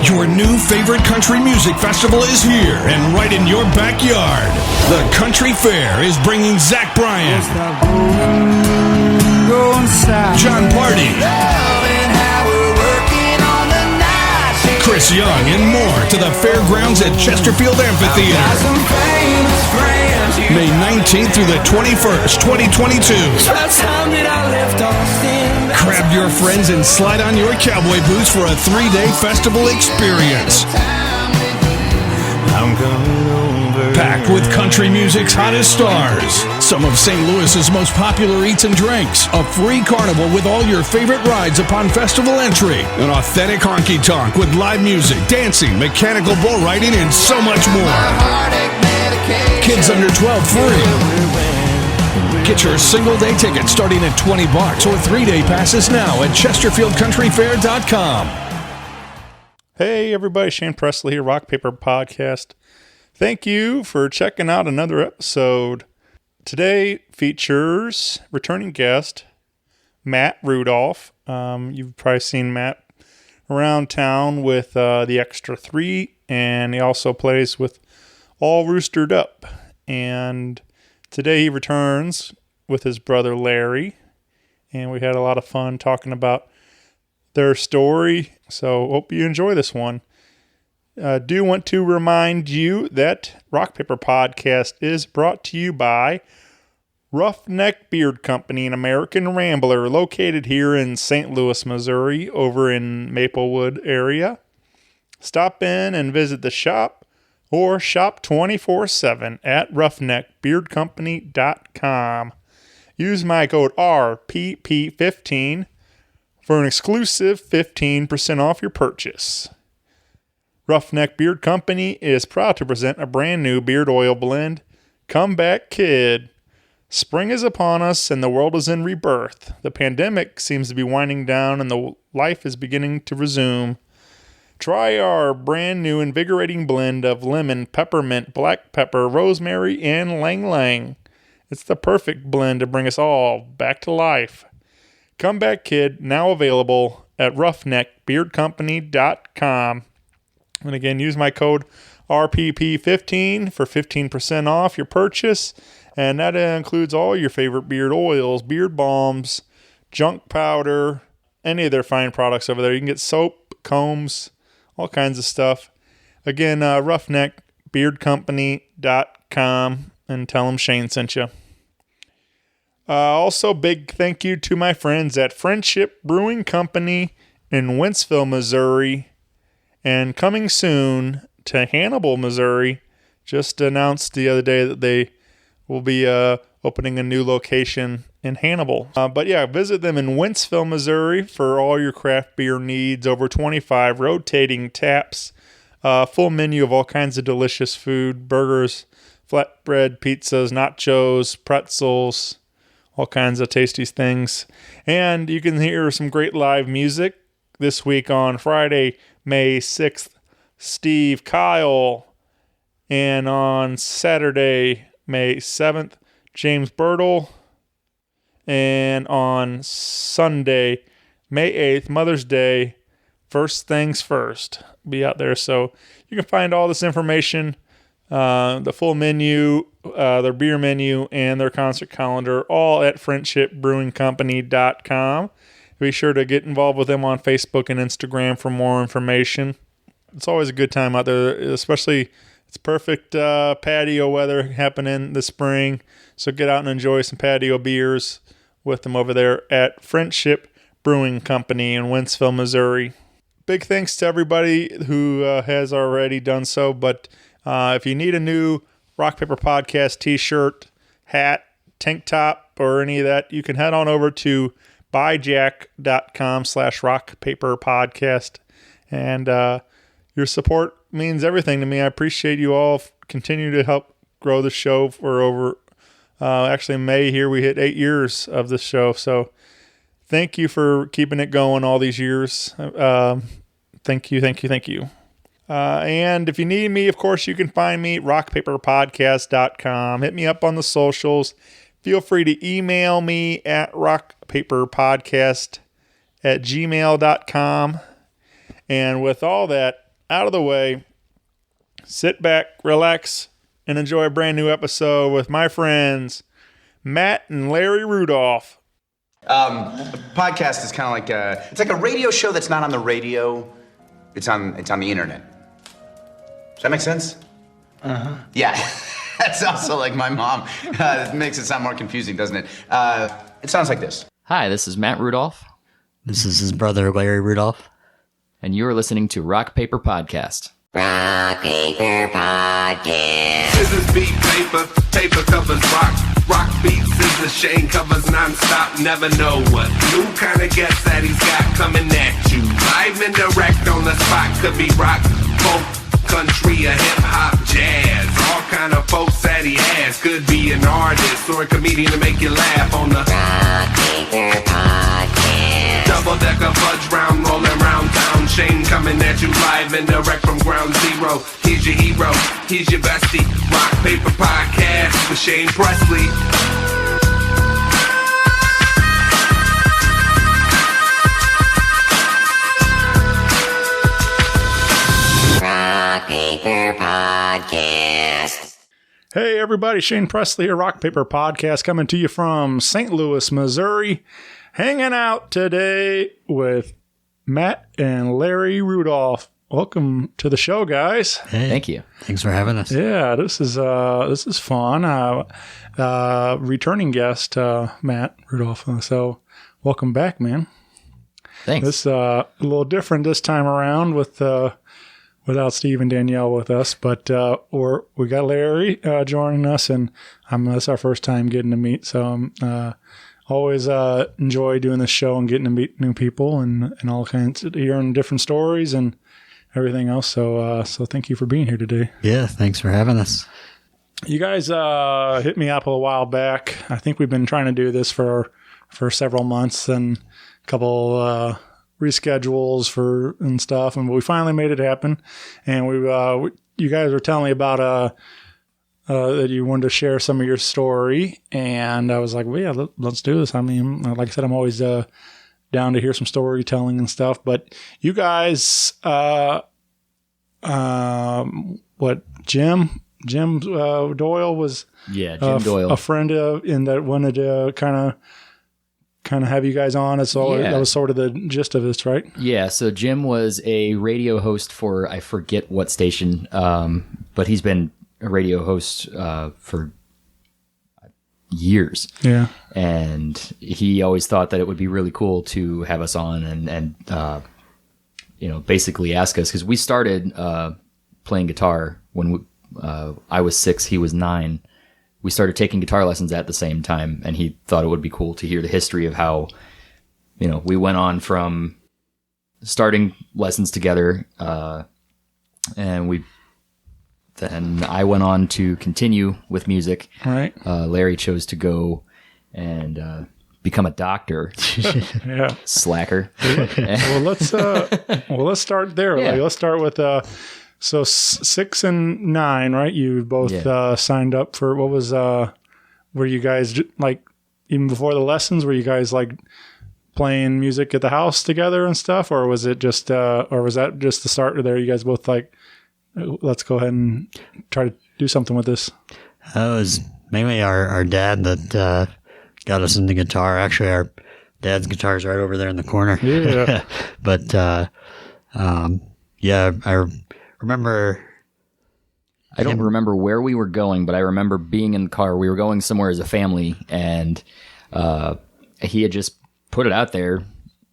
Your new favorite country music festival is here and right in your backyard. The Country Fair is bringing Zach Bryan, John Pardi, Chris Young, and more to the fairgrounds at Chesterfield Amphitheater. May 19th through the 21st, 2022. Grab your friends and slide on your cowboy boots for a 3-day festival experience. Packed with country music's hottest stars, some of St. Louis's most popular eats and drinks, a free carnival with all your favorite rides upon festival entry, an authentic honky-tonk with live music, dancing, mechanical bull riding, and so much more. Kids under 12 free. Get your single-day ticket starting at $20 or 3-day passes now at ChesterfieldCountryFair.com. Hey everybody, Shane Presley here, Rock Paper Podcast. Thank you for checking out another episode. Today features returning guest Matt Rudolf. You've probably seen Matt around town with the Extra 3, and he also plays with All Roostered Up. And today he returns with his brother Larry, and we had a lot of fun talking about their story. So hope you enjoy this one. Do want to remind you that Rock Paper Podcast is brought to you by Roughneck Beard Company, an American Rambler located here in St. Louis, Missouri, over in Maplewood area. Stop in and visit the shop or shop 24/7 at roughneckbeardcompany.com. Use my code RPP15 for an exclusive 15% off your purchase. Roughneck Beard Company is proud to present a brand new beard oil blend, Comeback Kid. Spring is upon us and the world is in rebirth. The pandemic seems to be winding down and the life is beginning to resume. Try our brand new invigorating blend of lemon, peppermint, black pepper, rosemary, and ylang. It's the perfect blend to bring us all back to life. Comeback Kid, now available at roughneckbeardcompany.com. And again, use my code RPP15 for 15% off your purchase. And that includes all your favorite beard oils, beard balms, junk powder, any of their fine products over there. You can get soap, combs, all kinds of stuff. Again, roughneckbeardcompany.com, and tell them Shane sent you. Also, big thank you to my friends at Friendship Brewing Company in Wentzville, Missouri, and coming soon to Hannibal, Missouri. Just announced the other day that they will be opening a new location in Hannibal. But yeah, visit them in Wentzville, Missouri for all your craft beer needs. Over 25 rotating taps, full menu of all kinds of delicious food, burgers, flatbread, pizzas, nachos, pretzels, all kinds of tasty things. And you can hear some great live music this week on Friday, May 6th, Steve Kyle. And on Saturday, May 7th, James Birtle. And on Sunday, May 8th, Mother's Day, First Things First. Be out there. So you can find all this information, the full menu, their beer menu, and their concert calendar, all at friendshipbrewingcompany.com. Be sure to get involved with them on Facebook and Instagram for more information. It's always a good time out there, especially it's perfect patio weather happening this spring. So get out and enjoy some patio beers with them over there at Friendship Brewing Company in Wentzville, Missouri. Big thanks to everybody who has already done so. But if you need a new Rock Paper Podcast t-shirt, hat, tank top, or any of that, you can head on over to buyjack.com/rockpaperpodcast. And your support means everything to me. I appreciate you all. Continue to help grow the show for over, actually in May here, we hit 8 years of this show. So thank you for keeping it going all these years. Thank you. And if you need me, of course, you can find me at rockpaperpodcast.com. Hit me up on the socials. Feel free to email me at rockpaperpodcast@gmail.com. And with all that out of the way, sit back, relax, and enjoy a brand new episode with my friends, Matt and Larry Rudolf. A podcast is kind of like it's like a radio show that's not on the radio. It's on the internet. Does that make sense? Uh-huh. Yeah. That's also like my mom. It makes it sound more confusing, doesn't it? It sounds like this. Hi, this is Matt Rudolf. This is his brother, Larry Rudolf. And you are listening to Rock Paper Podcast. Rock Paper Podcast. Scissors beat paper, paper covers rock. Rock beats scissors, Shane covers non-stop. Never know what new kind of guest that he's got coming at you. Live and direct on the spot. Could be rock, folk, country, or hip-hop, jazz. All kind of folks that he has. Could be an artist or a comedian to make you laugh on the Rock Paper Podcast. Double-decker fudge round, rolling round town. Shane coming at you live and direct from ground zero. He's your hero, he's your bestie. Rock Paper Podcast with Shane Presley. Rock Paper Podcast. Hey everybody, Shane Presley here, Rock Paper Podcast, coming to you from St. Louis, Missouri. Hanging out today with Matt and Larry Rudolf. Welcome to the show, guys. Hey, Thank you. thanks for having us. Yeah, this is fun. Returning guest, Matt Rudolf. So welcome back, man. Thanks. This a little different this time around with without Steve and Danielle with us, but we got Larry joining us, and this is our first time getting to meet. So always enjoy doing this show and getting to meet new people and all kinds of hearing different stories and everything else. So thank you for being here today. Yeah, thanks for having us. You guys hit me up a while back. I think we've been trying to do this for several months and a couple reschedules and stuff, and we finally made it happen. And you guys were telling me about that you wanted to share some of your story, and I was like, well, yeah, let's do this. I mean, like I said, I'm always down to hear some storytelling and stuff. But you guys, Jim Doyle was Yeah, Jim Doyle. a friend of, and that wanted to kind of have you guys on. So Yeah. that was sort of the gist of this, right? Yeah, so Jim was a radio host for, I forget what station, but he's been a radio host for years. Yeah. And he always thought that it would be really cool to have us on and basically ask us, because we started playing guitar when I was 6, he was 9. We started taking guitar lessons at the same time, and he thought it would be cool to hear the history of how, we went on from starting lessons together, and then I went on to continue with music. All right. Larry chose to go and become a doctor. Yeah. Slacker. Well, let's start there. Yeah. Like, let's start with so 6 and 9, right? You both signed up for what was were you guys like even before the lessons? Were you guys like playing music at the house together and stuff, or was it just or was that just the start there? You guys both like, let's go ahead and try to do something with this. It was mainly our dad that got us into guitar. Actually, our dad's guitar is right over there in the corner. Yeah. But I remember. I don't remember where we were going, but I remember being in the car. We were going somewhere as a family, and he had just put it out there.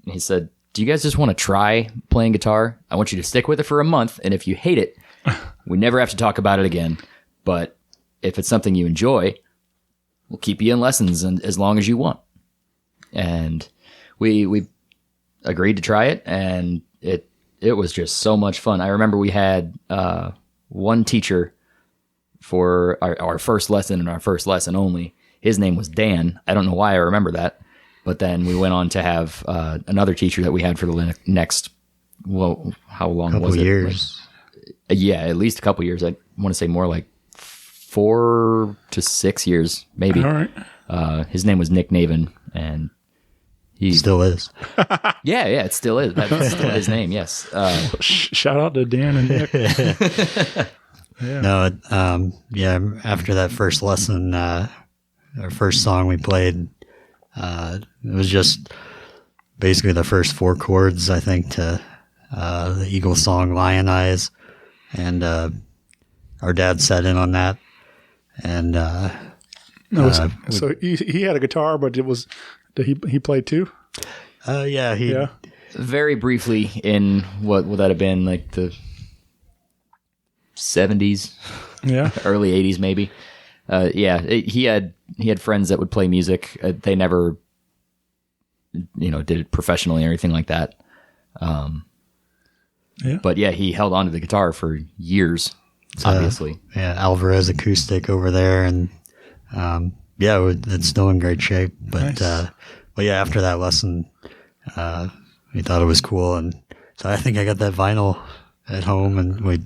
He said, do you guys just want to try playing guitar? I want you to stick with it for a month, and if you hate it, we never have to talk about it again. But if it's something you enjoy, we'll keep you in lessons and as long as you want. And we agreed to try it, and it was just so much fun. I remember we had one teacher for our first lesson and our first lesson only. His name was Dan. I don't know why I remember that. But then we went on to have another teacher that we had for the next, how long was it? Years. Yeah, at least a couple years. I want to say more like 4 to 6 years, maybe. All right. His name was Nick Navin, and He Still is. yeah, it still is. That's still his name. Yes. Shout out to Dan and Nick. No, after that first lesson, our first song we played, it was just basically the first 4 chords, I think, to the Eagles song Lion Eyes. And our dad sat in on that. And so he had a guitar, but did he play too? yeah. Very briefly in what would that have been, like the 70s, early 80s maybe. He had friends that would play music. They never, did it professionally or anything like that. But he held on to the guitar for years, obviously. Alvarez acoustic over there, and it's still in great shape. But nice. After that lesson, we thought it was cool, and so I think I got that vinyl at home, and we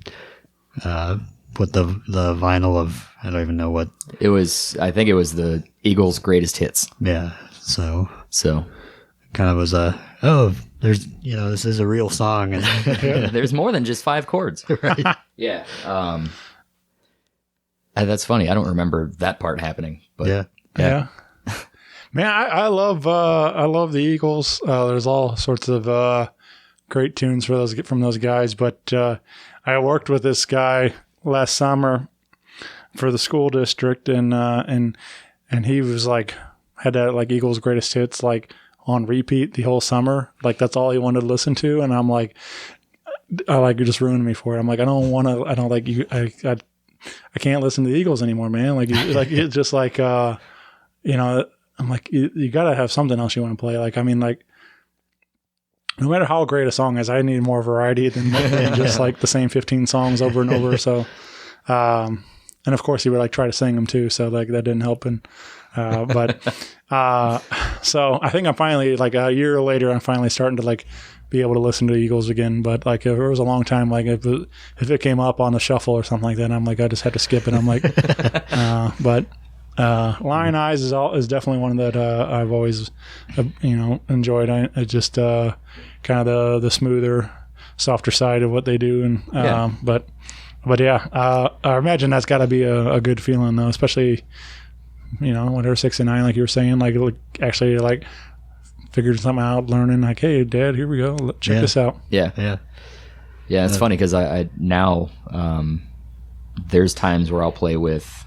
put the vinyl of, I don't even know what it was. I think it was the Eagles' greatest hits. Yeah, so kind of was there's this is a real song. There's more than just 5 chords. Right. Yeah. That's funny. I don't remember that part happening. But yeah. Man, I love the Eagles. There's all sorts of great tunes from those guys. But I worked with this guy last summer for the school district, and he was like had that like Eagles greatest hits like on repeat the whole summer. Like that's all he wanted to listen to, and I'm like, you just ruined me for it. I'm like, I don't like you. I can't listen to the Eagles anymore, man. Like it's just like I'm like you gotta have something else you want to play. Like I mean, like no matter how great a song is, I need more variety than just like the same 15 songs over and over. So, and of course he would like try to sing them too. So like that didn't help. And so I think I'm finally like a year later, I'm finally starting to like be able to listen to Eagles again. But like it was a long time. Like if it came up on the shuffle or something like that, I'm like I just had to skip it. I'm like, Lion Eyes is definitely one that I've always enjoyed. I just kind of the smoother, softer side of what they do, and but I imagine that's got to be a good feeling though, especially when they're 6 and 9, like you were saying, like actually like figured something out, learning like, hey, Dad, here we go, check this out. Yeah. It's funny because I now there's times where I'll play with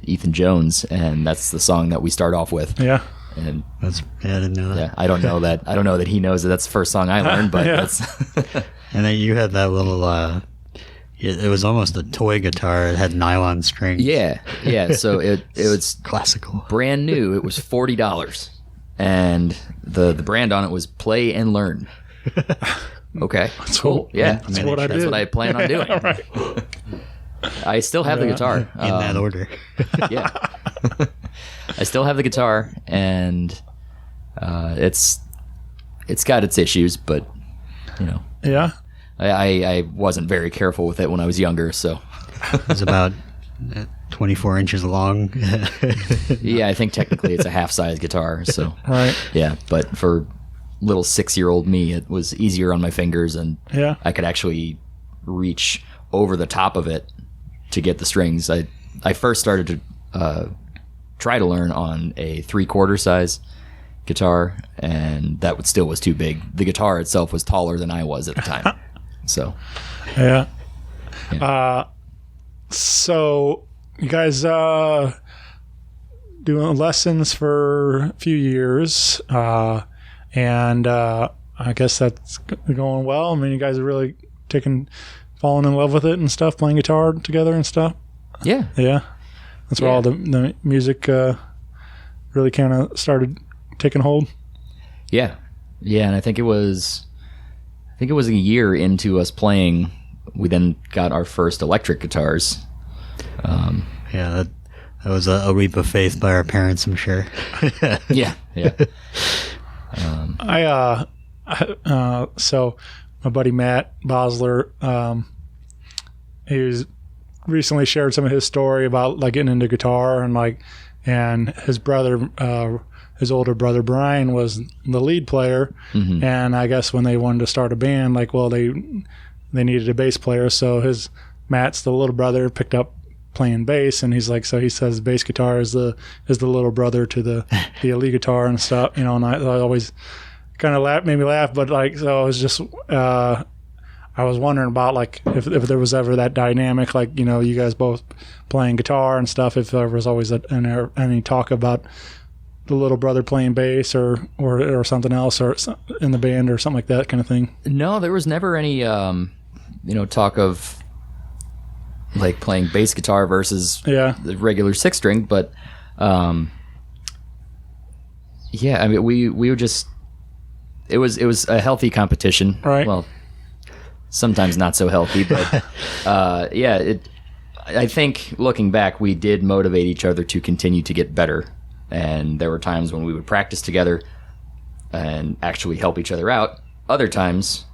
Ethan Jones, and that's the song that we start off with. Yeah. And I didn't know that. Yeah, I don't know that he knows that that's the first song I learned, but that's. And then you had that little. It was almost a toy guitar. It had nylon strings. Yeah. So it was classical, brand new. It was $40, and the brand on it was Play and Learn. Okay, that's cool. Yeah, that's what I did. That's what I plan on doing. Right. I still have the guitar in that order. Yeah, I still have the guitar, and it's got its issues, but Yeah. I wasn't very careful with it when I was younger, so it was about 24 inches long. Yeah, I think technically it's a half-size guitar. So right. Yeah, but for little 6-year-old me, it was easier on my fingers, and I could actually reach over the top of it to get the strings. I first started to try to learn on a 3/4 size guitar, and that still was too big. The guitar itself was taller than I was at the time. So, yeah. So you guys doing lessons for a few years, and I guess that's going well. I mean, you guys are really falling in love with it and stuff, playing guitar together and stuff. Yeah. That's where all the music really kind of started taking hold. Yeah, and I think it was a year into us playing, we then got our first electric guitars. That was a leap of faith by our parents, I'm sure. Yeah. So my buddy Matt Bosler, he was recently shared some of his story about like getting into guitar, and his brother his older brother Bryan was the lead player, and I guess when they wanted to start a band, like, well, they needed a bass player, so Matt's the little brother picked up playing bass, and he's like, so he says bass guitar is the little brother to the lead guitar and stuff, and I always kind of made me laugh, but like, so I was just I was wondering about like if there was ever that dynamic, like, you guys both playing guitar and stuff, if there was always any talk about the little brother playing bass or something else or in the band or something like that kind of thing. No, there was never any talk of like playing bass guitar versus the regular 6-string, but I mean we were just it was a healthy competition, right? Well, sometimes not so healthy, but I think looking back, we did motivate each other to continue to get better. And there were times when we would practice together and actually help each other out. Other times,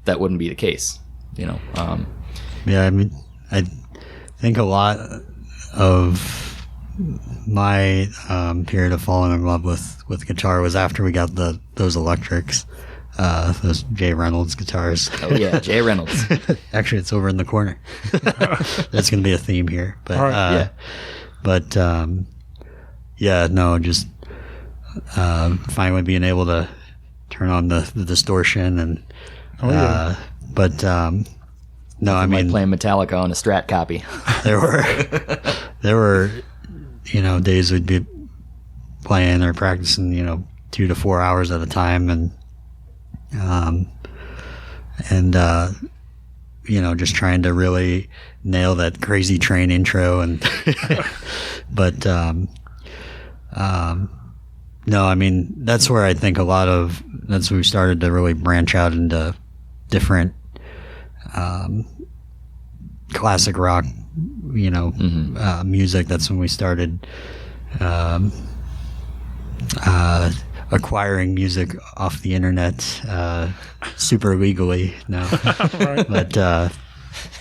that wouldn't be the case, Yeah, I mean, I think a lot of my period of falling in love with guitar was after we got those electrics, those Jay Reynolds guitars. Oh yeah, Jay Reynolds. Actually, it's over in the corner. That's going to be a theme here, but just finally being able to turn on the distortion and I mean, playing Metallica on a Strat copy. there were days we'd be playing or practicing 2 to 4 hours at a time, and just trying to really nail that Crazy Train intro, and no, I mean, that's where I think that's where we started to really branch out into different classic rock, music. That's when we started acquiring music off the internet super legally now. But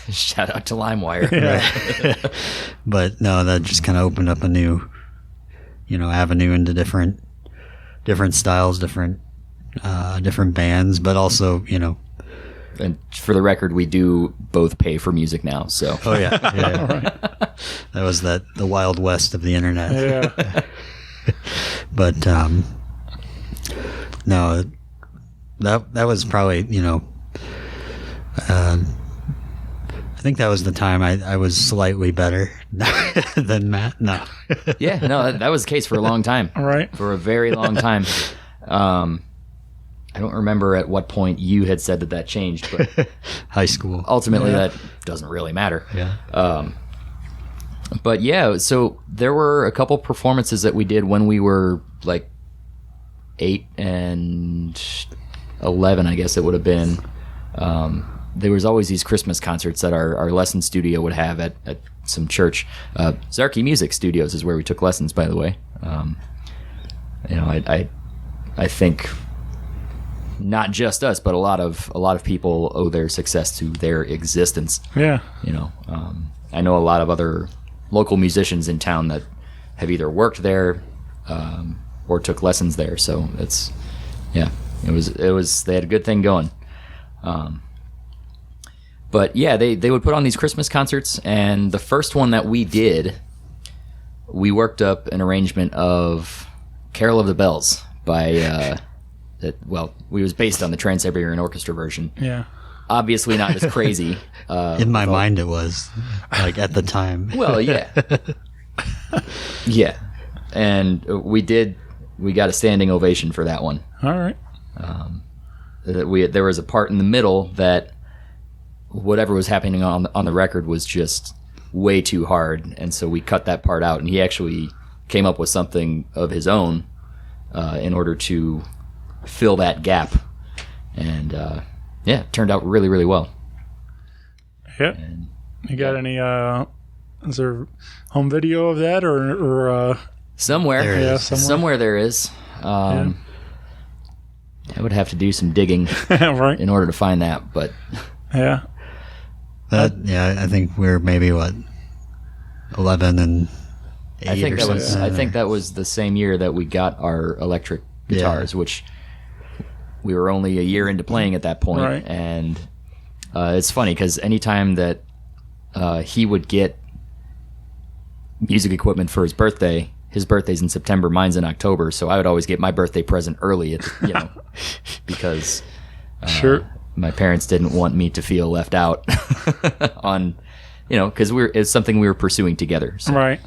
shout out to LimeWire. Right. But no, that just kind of opened up a new avenue into different styles, different bands, but also and for the record, we do both pay for music now, so oh yeah. Right. That was the Wild West of the internet. Yeah. But no, that was probably I think that was the time I was slightly better than Matt. No. Yeah, no, that was the case for a long time. All right. For a very long time. I don't remember at what point you had said that changed, but high school. Ultimately, that doesn't really matter. Yeah. But yeah, so there were a couple performances that we did when we were like 8 and 11, I guess it would have been. There was always these Christmas concerts that our lesson studio would have at some church. Zarky Music Studios is where we took lessons, by the way. I think not just us, but a lot of people owe their success to their existence. Yeah. I know a lot of other local musicians in town that have either worked there or took lessons there. So it was they had a good thing going. But yeah, they would put on these Christmas concerts, and the first one that we did, we worked up an arrangement of Carol of the Bells by it was based on the Trans-Siberian Orchestra version. Yeah. Obviously not as crazy. In my mind, it was, like, at the time. Well, yeah. Yeah. And we got a standing ovation for that one. All right. There was a part in the middle that whatever was happening on the record was just way too hard, and so we cut that part out, and he actually came up with something of his own in order to fill that gap, and it turned out really, really well. Yeah. You got any is there home video of that or somewhere somewhere there is. I would have to do some digging right. in order to find that, but yeah. I think we're maybe 11 and I think that was the same year that we got our electric guitars, which we were only a year into playing at that point. Right. And it's funny because anytime that he would get music equipment for his birthday's in September, mine's in October, so I would always get my birthday present early, because my parents didn't want me to feel left out on, because it's something we were pursuing together. So. Right.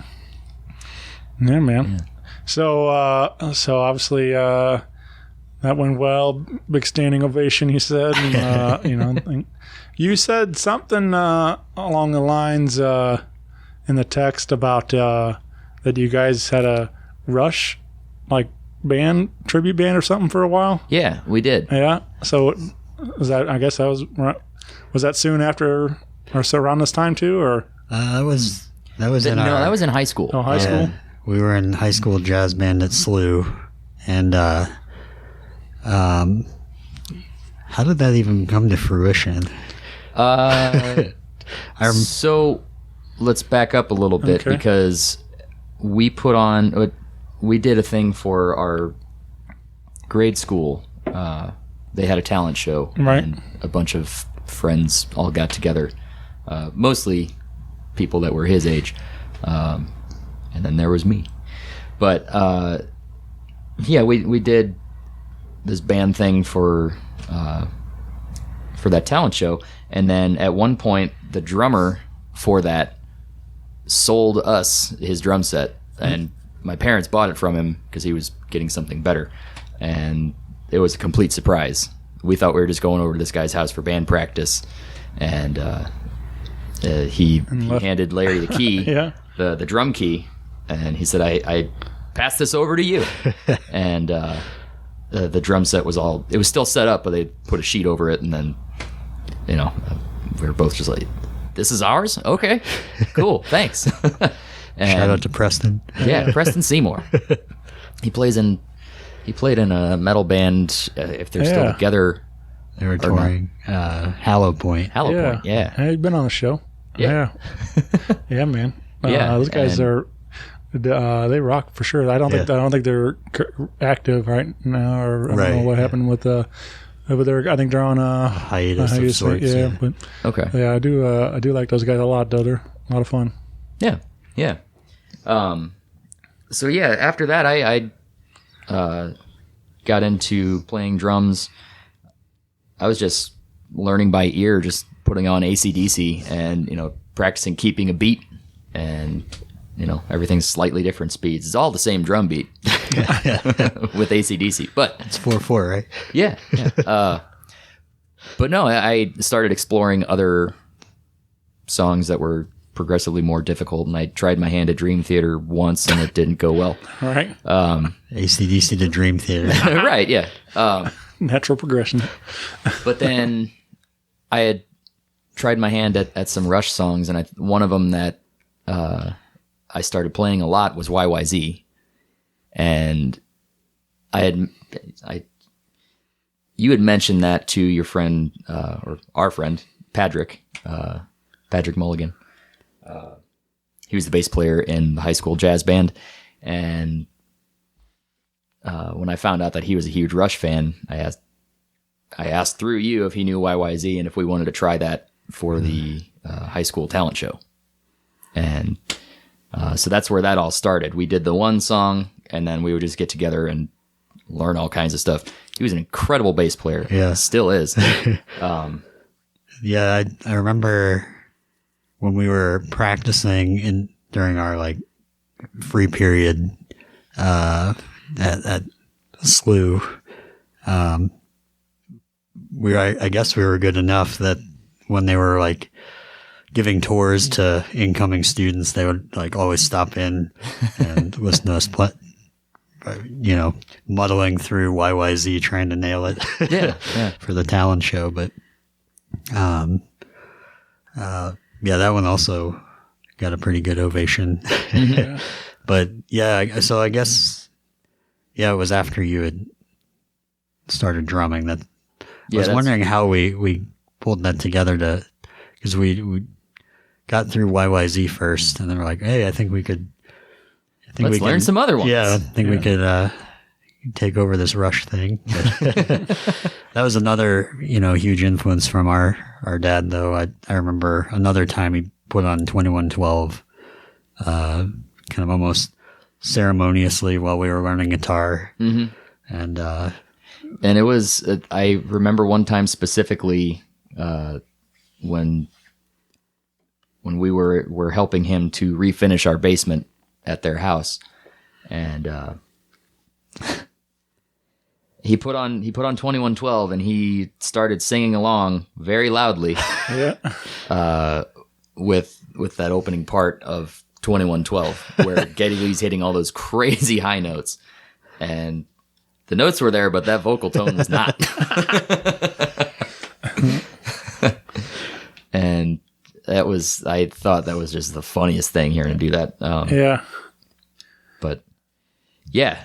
Yeah, man. Yeah. So obviously that went well. Big standing ovation, he said. And, you said something along the lines in the text about that you guys had a Rush band, tribute band or something for a while. Yeah, we did. Yeah. So was that? I guess that was that soon after or so around this time too, or that was that was in high school. Oh, high school. We were in high school jazz band at SLU, and how did that even come to fruition? So let's back up a little bit because we did a thing for our grade school. They had a talent show, right? And a bunch of friends all got together, mostly people that were his age, and then there was me. But we did this band thing for that talent show, and then at one point the drummer for that sold us his drum set, and my parents bought it from him because he was getting something better, and it was a complete surprise. We thought we were just going over to this guy's house for band practice, and he handed Larry the key, the drum key, and he said, I passed this over to you. And the drum set was still set up, but they put a sheet over it, and then we were both just like, this is ours? Okay, cool, thanks. And, shout out to Preston. Yeah, Preston Seymour. He played in a metal band, if they're still together. They were touring Hallow Point. Point, yeah. He's been on the show. Yeah. Yeah, man. Those guys they rock for sure. I don't think they're active right now, or I don't know what happened with over there. I think they're on a hiatus of sorts. Yeah, but I do like those guys a lot, though. They're a lot of fun. Yeah. So after that, I got into playing drums. I was just learning by ear, just putting on AC/DC and practicing keeping a beat, and everything's slightly different speeds. It's all the same drum beat with AC/DC, but it's 4/4, right? Yeah. But no, I started exploring other songs that were progressively more difficult, and I tried my hand at Dream Theater once, and it didn't go well. All right. AC/DC to Dream Theater. Right, yeah. Natural progression. But then I had tried my hand at some Rush songs, and one of them that I started playing a lot was YYZ. And you had mentioned that to your friend, or our friend, Patrick Mulligan. He was the bass player in the high school jazz band, and when I found out that he was a huge Rush fan, I asked through you if he knew YYZ and if we wanted to try that for the high school talent show. And so that's where that all started. We did the one song, and then we would just get together and learn all kinds of stuff. He was an incredible bass player. Yeah. Still is. I remember when we were practicing during our free period at SLU, I guess we were good enough that when they were giving tours to incoming students, they would always stop in and listen to us play, muddling through YYZ trying to nail it for the talent show. But that one also got a pretty good ovation. But so I guess it was after you had started drumming that I was wondering how we pulled that together because we got through YYZ first, and then we're like, hey, I think we could think Let's learn some other ones. Yeah, I think we could take over this Rush thing. That was another, huge influence from our dad, though. I remember another time he put on 2112, kind of almost ceremoniously while we were learning guitar. Mm-hmm. And it was, I remember one time specifically when we were helping him to refinish our basement at their house, and he put on 2112 and he started singing along very loudly. Yeah. With that opening part of 2112 where Geddy Lee's hitting all those crazy high notes, and the notes were there, but that vocal tone was not. And I thought that was just the funniest thing hearing him do that. Yeah. But yeah.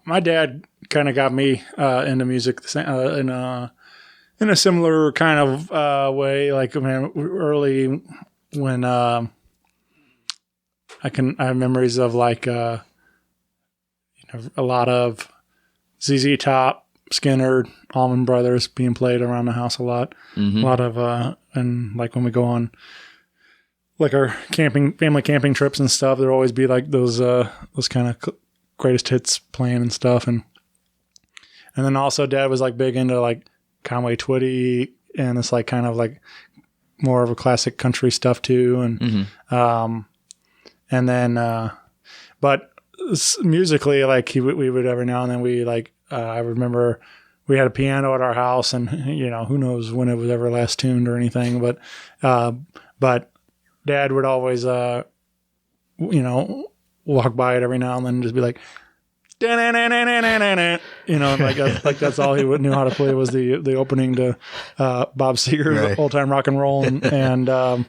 My dad kind of got me into music in a similar kind of way. Like, early when I have memories of like a lot of ZZ Top, Skinner, Allman Brothers being played around the house a lot. Mm-hmm. A lot of and like when we go on like our family camping trips and stuff, there'll always be like those kind of greatest hits playing and stuff, and then also Dad was like big into like Conway Twitty, and it's like kind of like more of a classic country stuff too, and Mm-hmm. And then but musically, like we would every now and then we like I remember we had a piano at our house, and who knows when it was ever last tuned or anything, but Dad would always walk by it every now and then and just be like, like that's all he knew how to play was the opening to Bob Seger's Old Time Rock and Roll, and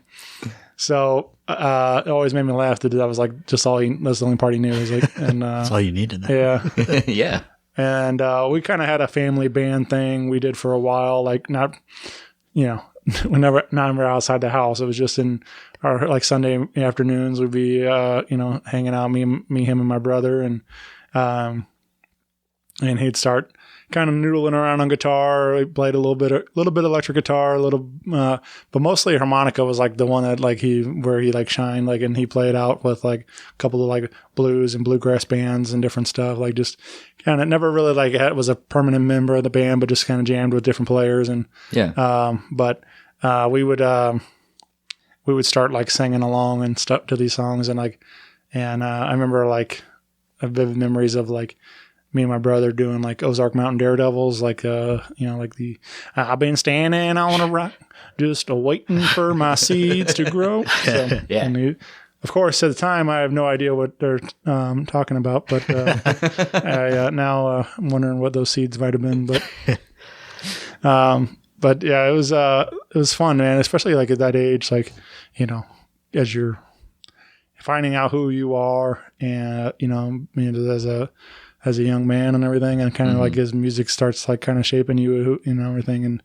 so it always made me laugh that was like just that's the only part he knew. Was like, and that's all you needed. Yeah, yeah. And we kind of had a family band thing we did for a while, like not never outside the house. It was just in our like Sunday afternoons. We'd be hanging out, me, him, and my brother, and he'd start kind of noodling around on guitar. He played a little bit electric guitar, but mostly harmonica was like the one that like where he like shined, like, and he played out with like a couple of like blues and bluegrass bands and different stuff. Like just kind of never really like was a permanent member of the band, but just kind of jammed with different players. And but we would start like singing along and stuff to these songs, and I remember like I have vivid memories of like me and my brother doing like Ozark Mountain Daredevils, like like the I've been standing on a rock just waiting for my seeds to grow. So, yeah. And of course, at the time, I have no idea what they're talking about, but now I'm wondering what those seeds might have been. But yeah, it was fun, man. Especially like at that age, like as you're finding out who you are, and as a young man and everything, and kind of like as music starts like kind of shaping you, everything, and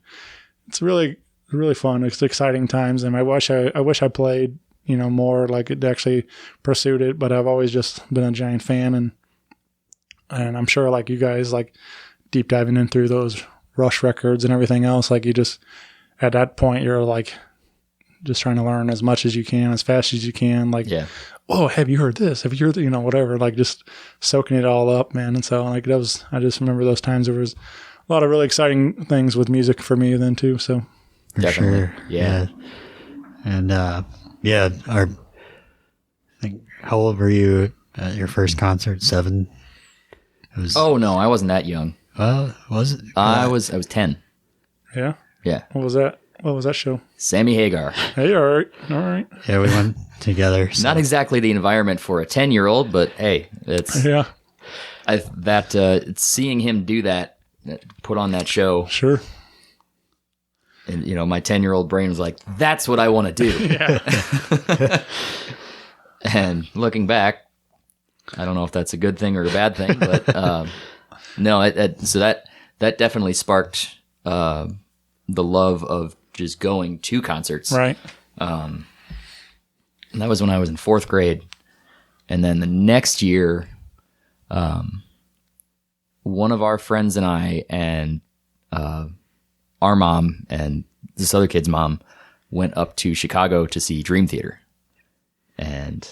it's really really fun. It's exciting times, and I wish I played more, like it actually pursued it, but I've always just been a giant fan, and I'm sure like you guys like deep diving in through those Rush records and everything else, like you just at that point you're like just trying to learn as much as you can, as fast as you can, like oh, have you heard this? Have you heard whatever, like just soaking it all up, man. And so like I just remember those times there was a lot of really exciting things with music for me then too. So Definitely. Sure. Yeah. And I think, how old were you at your first concert? 7? Oh no, I wasn't that young. Was it? I was 10. yeah. Yeah. What was that show? Sammy Hagar. Hey, all right. Yeah, we went together. So. Not exactly the environment for a 10-year-old, but hey, it's Yeah. Seeing him do that, put on that show, Sure. and my 10-year-old brain was like, "That's what I want to do." Yeah. And looking back, I don't know if that's a good thing or a bad thing, but no, so that definitely sparked the love of just going to concerts, Right. And that was when I was in 4th grade. And then the next year, one of our friends and I and our mom and this other kid's mom went up to Chicago to see Dream Theater. And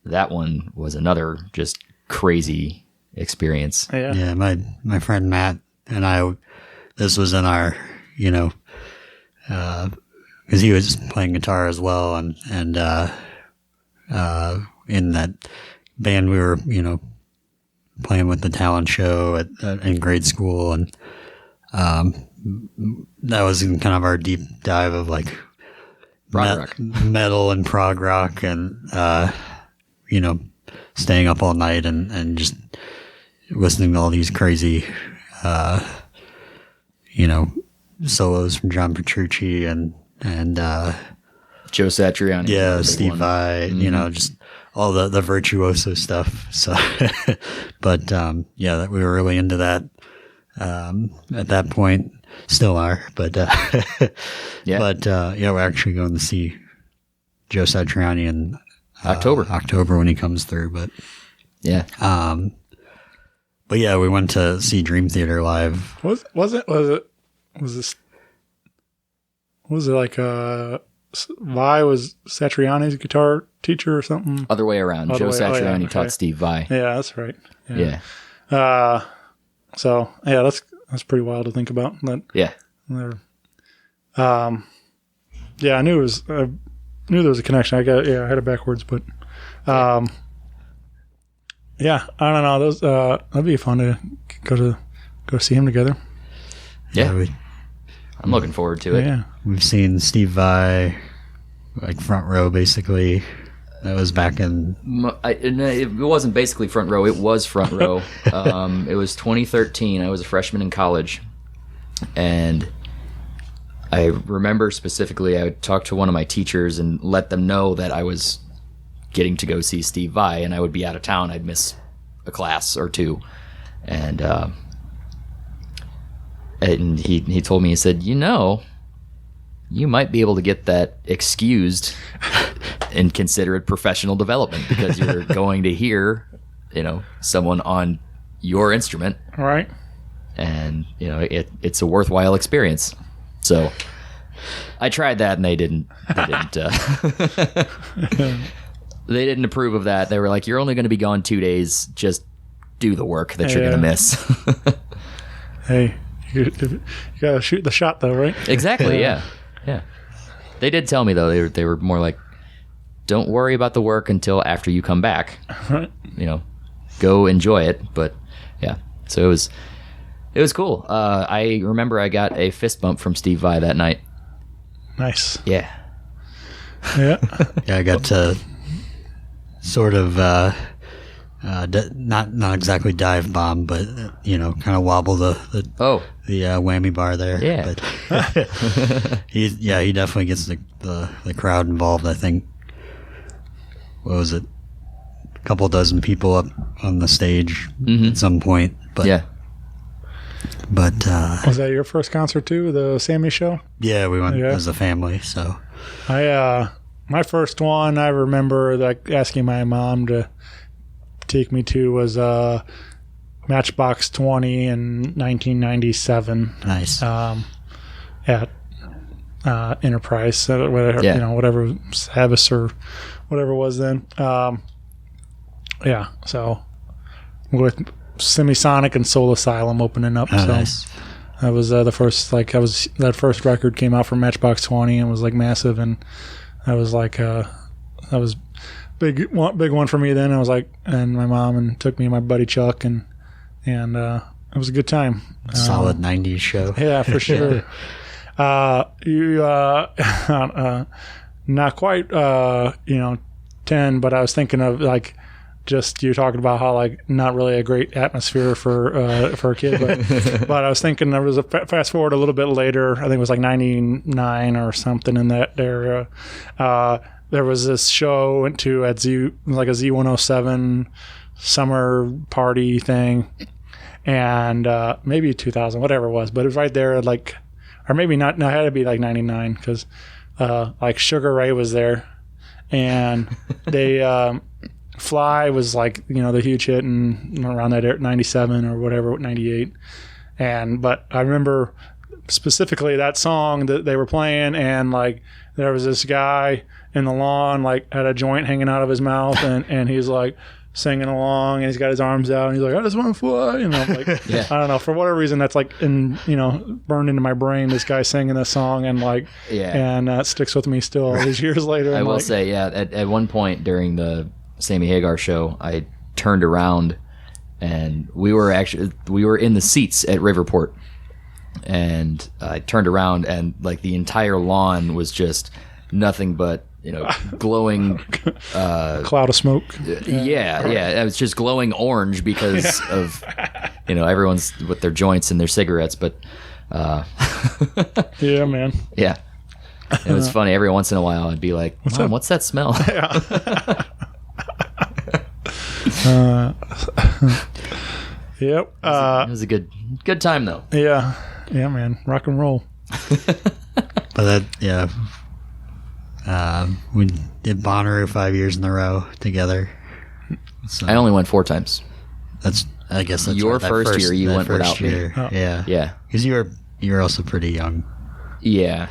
that one was another just crazy experience. Yeah, my friend Matt and I, this was in our, because he was playing guitar as well, and in that band we were, playing with the talent show in grade school, and that was in kind of our deep dive of like rock. metal and prog rock, and staying up all night and just listening to all these crazy solos from John Petrucci and Joe Satriani. Yeah, Steve Vai, just all the virtuoso stuff. So, but that we were really into that at that point. Still are, but we're actually going to see Joe Satriani in October when he comes through. But yeah, but yeah, we went to see Dream Theater live. Was it like Vi was Satriani's guitar teacher or something? Other way around. Joe Satriani taught Steve Vai. Yeah, that's right. Yeah. So yeah, that's pretty wild to think about. That, yeah. I knew there was a connection. I had it backwards, but I don't know. Those that'd be fun to go see him together. Yeah. I'm looking forward to it. Yeah. We've seen Steve Vai, like front row, basically. That was back in... it wasn't basically front row. It was front row. It was 2013. I was a freshman in college. And I remember specifically, I would talk to one of my teachers and let them know that I was getting to go see Steve Vai, and I would be out of town. I'd miss a class or two. And he told me, he said, you might be able to get that excused and consider it professional development because you're going to hear, someone on your instrument. All right. And, it's a worthwhile experience. So I tried that and they didn't they didn't approve of that. They were like, you're only going to be gone 2 days. Just do the work that you're going to miss. Hey, you gotta shoot the shot though, right? Exactly. Yeah. They did tell me though, they were more like, don't worry about the work until after you come back. Right. Go enjoy it. But yeah, so it was cool. I remember I got a fist bump from Steve Vai that night. Nice. Yeah. Yeah, I got to sort of not exactly dive bomb, but kind of wobble the whammy bar there. Yeah. But he definitely gets the crowd involved. I think, what was it, a couple dozen people up on the stage at some point. But yeah. But was that your first concert too, the Sammy show? Yeah, we went as a family. So my first one, I remember like asking my mom to take me to was Matchbox 20 in 1997. Nice. At Enterprise, whatever Sabbath or whatever it was then. So with Semisonic and Soul Asylum opening up. Nice. That was the first, that first record came out from Matchbox 20 and was like massive, and I was like, that was big one for me then. I was like, and my mom took me and my buddy Chuck, and it was a good time. Solid 90s show. Yeah, for sure. Not quite 10, but I was thinking of like, just you're talking about how like not really a great atmosphere for a kid, but I was thinking there was a fast forward a little bit later. I think it was like 99 or something in that area. There was this show went to at like a Z107 summer party thing, and maybe 2000, whatever it was, but it was right there like, or maybe not. No, it had to be like 99 because like Sugar Ray was there. and they Fly was like, you know, the huge hit in around that 97 or whatever, 98. But I remember specifically that song that they were playing, and like there was this guy in the lawn, like had a joint hanging out of his mouth, and he's like singing along, and he's got his arms out, and he's like, I just want to fly, and I'm like, I don't know, for whatever reason that's like burned into my brain, this guy singing this song, and like, and that sticks with me still all these years later. I will say, at one point during the Sammy Hagar show, I turned around and we were in the seats at Riverport, and I turned around and like the entire lawn was just nothing but, you know, glowing cloud of smoke. Yeah. It was just glowing orange because of, you know, everyone's with their joints and their cigarettes, but yeah, man. Yeah. It was funny. Every once in a while I'd be like, Mom, what's that smell? Yep. It was a good time though. Yeah, man. Rock and roll. But we did Bonnaroo 5 years in a row together. So I only went 4 times. I guess that's your right, that first year. You went without year. me. Oh. Yeah. Because you were also pretty young. Yeah.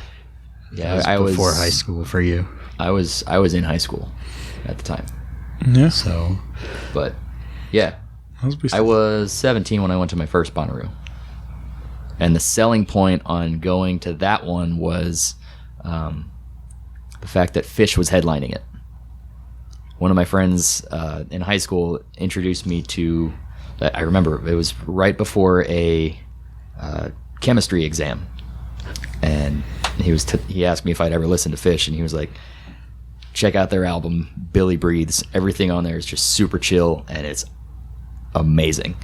I was before high school for you. I was in high school at the time. Yeah. So, but yeah, I was 17 when I went to my first Bonnaroo, and the selling point on going to that one was the fact that Fish was headlining it. One of my friends in high school introduced me to. I remember it was right before a chemistry exam, and he asked me if I'd ever listened to Fish, and he was like, check out their album, Billy Breathes. Everything on there is just super chill, and it's amazing.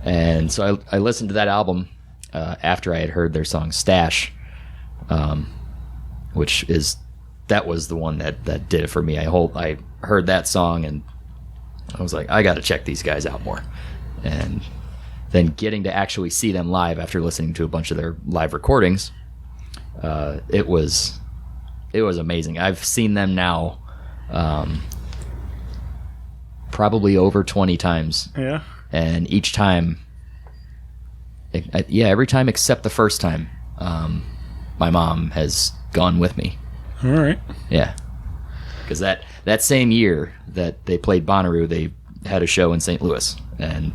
And so I listened to that album after I had heard their song Stash, that was the one that did it for me. I heard that song, and I was like, I got to check these guys out more. And then getting to actually see them live after listening to a bunch of their live recordings, it was amazing. I've seen them now probably over 20 times. Yeah. And each time, every time except the first time, my mom has gone with me. All right. Yeah. Because that same year that they played Bonnaroo, they had a show in St. Louis, and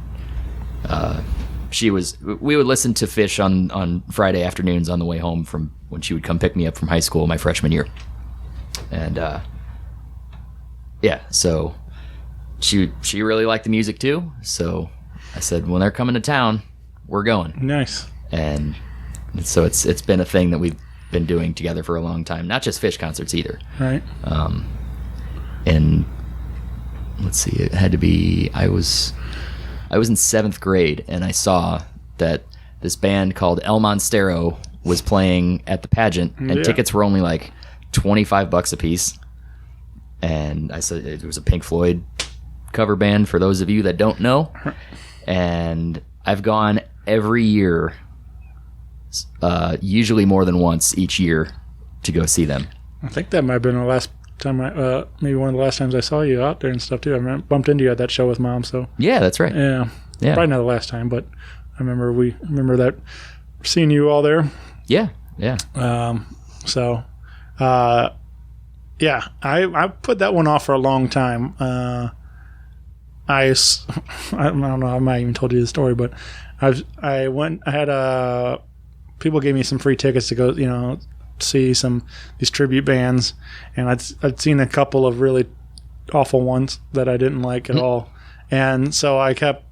we would listen to Fish on Friday afternoons on the way home from when she would come pick me up from high school my freshman year. And so she really liked the music too. So I said, when they're coming to town, we're going. Nice. And so it's been a thing that we've been doing together for a long time. Not just Fish concerts either. Right. And let's see, it had to be I was in 7th grade, and I saw that this band called El Monstero was playing at the pageant, and tickets were only like $25 a piece. And I said it was a Pink Floyd cover band, for those of you that don't know. And I've gone every year, usually more than once each year, to go see them. I think that might have been the last time maybe one of the last times I saw you out there and stuff too. I bumped into you at that show with Mom. So yeah, that's right. Yeah. Probably not the last time, but I remember that seeing you all there. Yeah. I put that one off for a long time. I don't know, I might have even told you the story, but people gave me some free tickets to go, see these tribute bands, and I'd seen a couple of really awful ones that I didn't like at all. And so I kept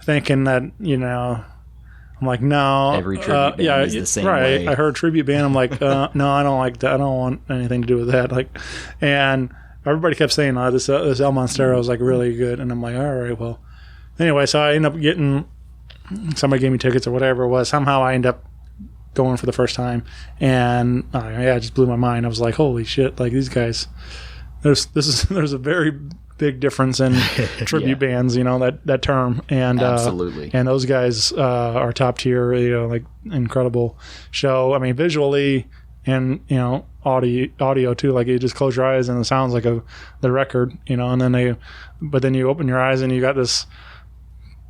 thinking that, I'm like, no. Every tribute band is the same way. I heard tribute band. I'm like, no, I don't like that. I don't want anything to do with that. And everybody kept saying, this El Monstero is like really good. And I'm like, all right, well. Anyway, so I ended up getting, somebody gave me tickets or whatever it was. Somehow I ended up going for the first time. And it just blew my mind. I was like, holy shit, like these guys, there's a very big difference in tribute bands, that term, and absolutely, and those guys are top tier, like incredible show. I mean, visually and audio too. Like you just close your eyes and it sounds like the record, and then you open your eyes and you got this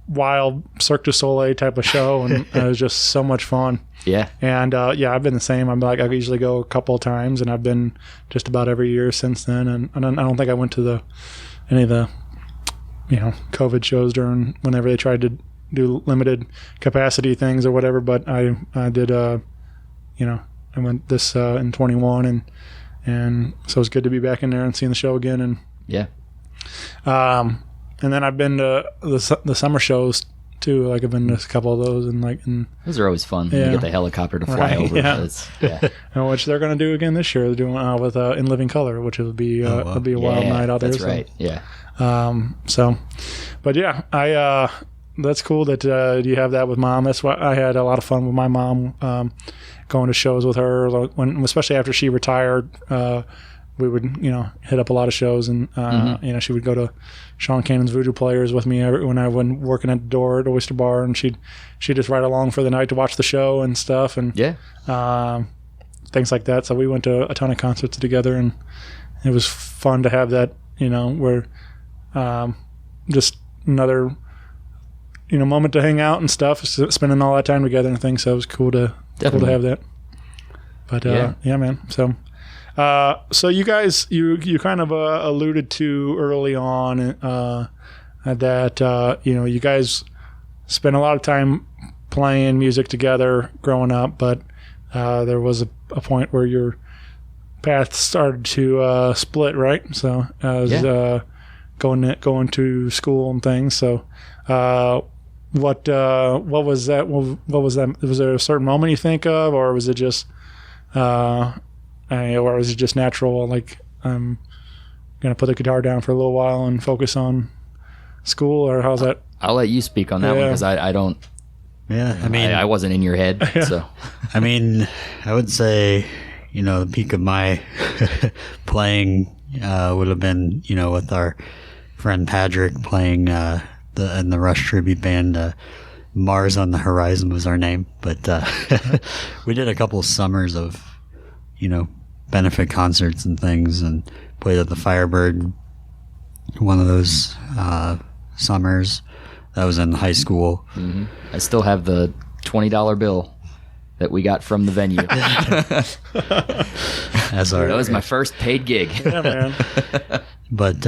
wild Cirque du Soleil type of show, and it was just so much fun. Yeah. And I've been the same. I usually go a couple of times, and I've been just about every year since then. And I don't think I went to any of the COVID shows during whenever they tried to do limited capacity things or whatever. But I did I went this in 21, and so it's good to be back in there and seeing the show again. And yeah. And then I've been to the summer shows too. Like I've been to a couple of those, and those are always fun. Yeah. You get the helicopter to fly over. Yeah. Yeah. And which they're going to do again this year. They're doing with In Living Color, which will be it'll be a wild night out there. That's right. Yeah. But yeah, that's cool that you have that with Mom. That's why I had a lot of fun with my mom going to shows with her. Especially after she retired, we would hit up a lot of shows, and she would go to Sean Cannon's Voodoo Players with me when I went working at the door at Oyster Bar, and she'd just ride along for the night to watch the show and stuff, and things like that. So we went to a ton of concerts together, and it was fun to have that, where just another moment to hang out and stuff, spending all that time together and things. So it was cool to have that. But yeah, man. So you guys, you kind of alluded to early on that you guys spent a lot of time playing music together growing up, but there was a point where your paths started to split, right? So going to school and things. So what was that? What was that? Was there a certain moment you think of, or was it just or was it just natural, like I'm gonna put the guitar down for a little while and focus on school, or how's that? I'll let you speak on that one, because I don't. Yeah, I mean, I wasn't in your head, so. I mean, I would say, the peak of my playing would have been, with our friend Patrick playing in the Rush tribute band. Mars on the Horizon was our name, but we did a couple of summers of, benefit concerts and things, and played at the Firebird one of those summers. That was in high school. Mm-hmm. I still have the $20 bill that we got from the venue. That was my first paid gig. Yeah, man. But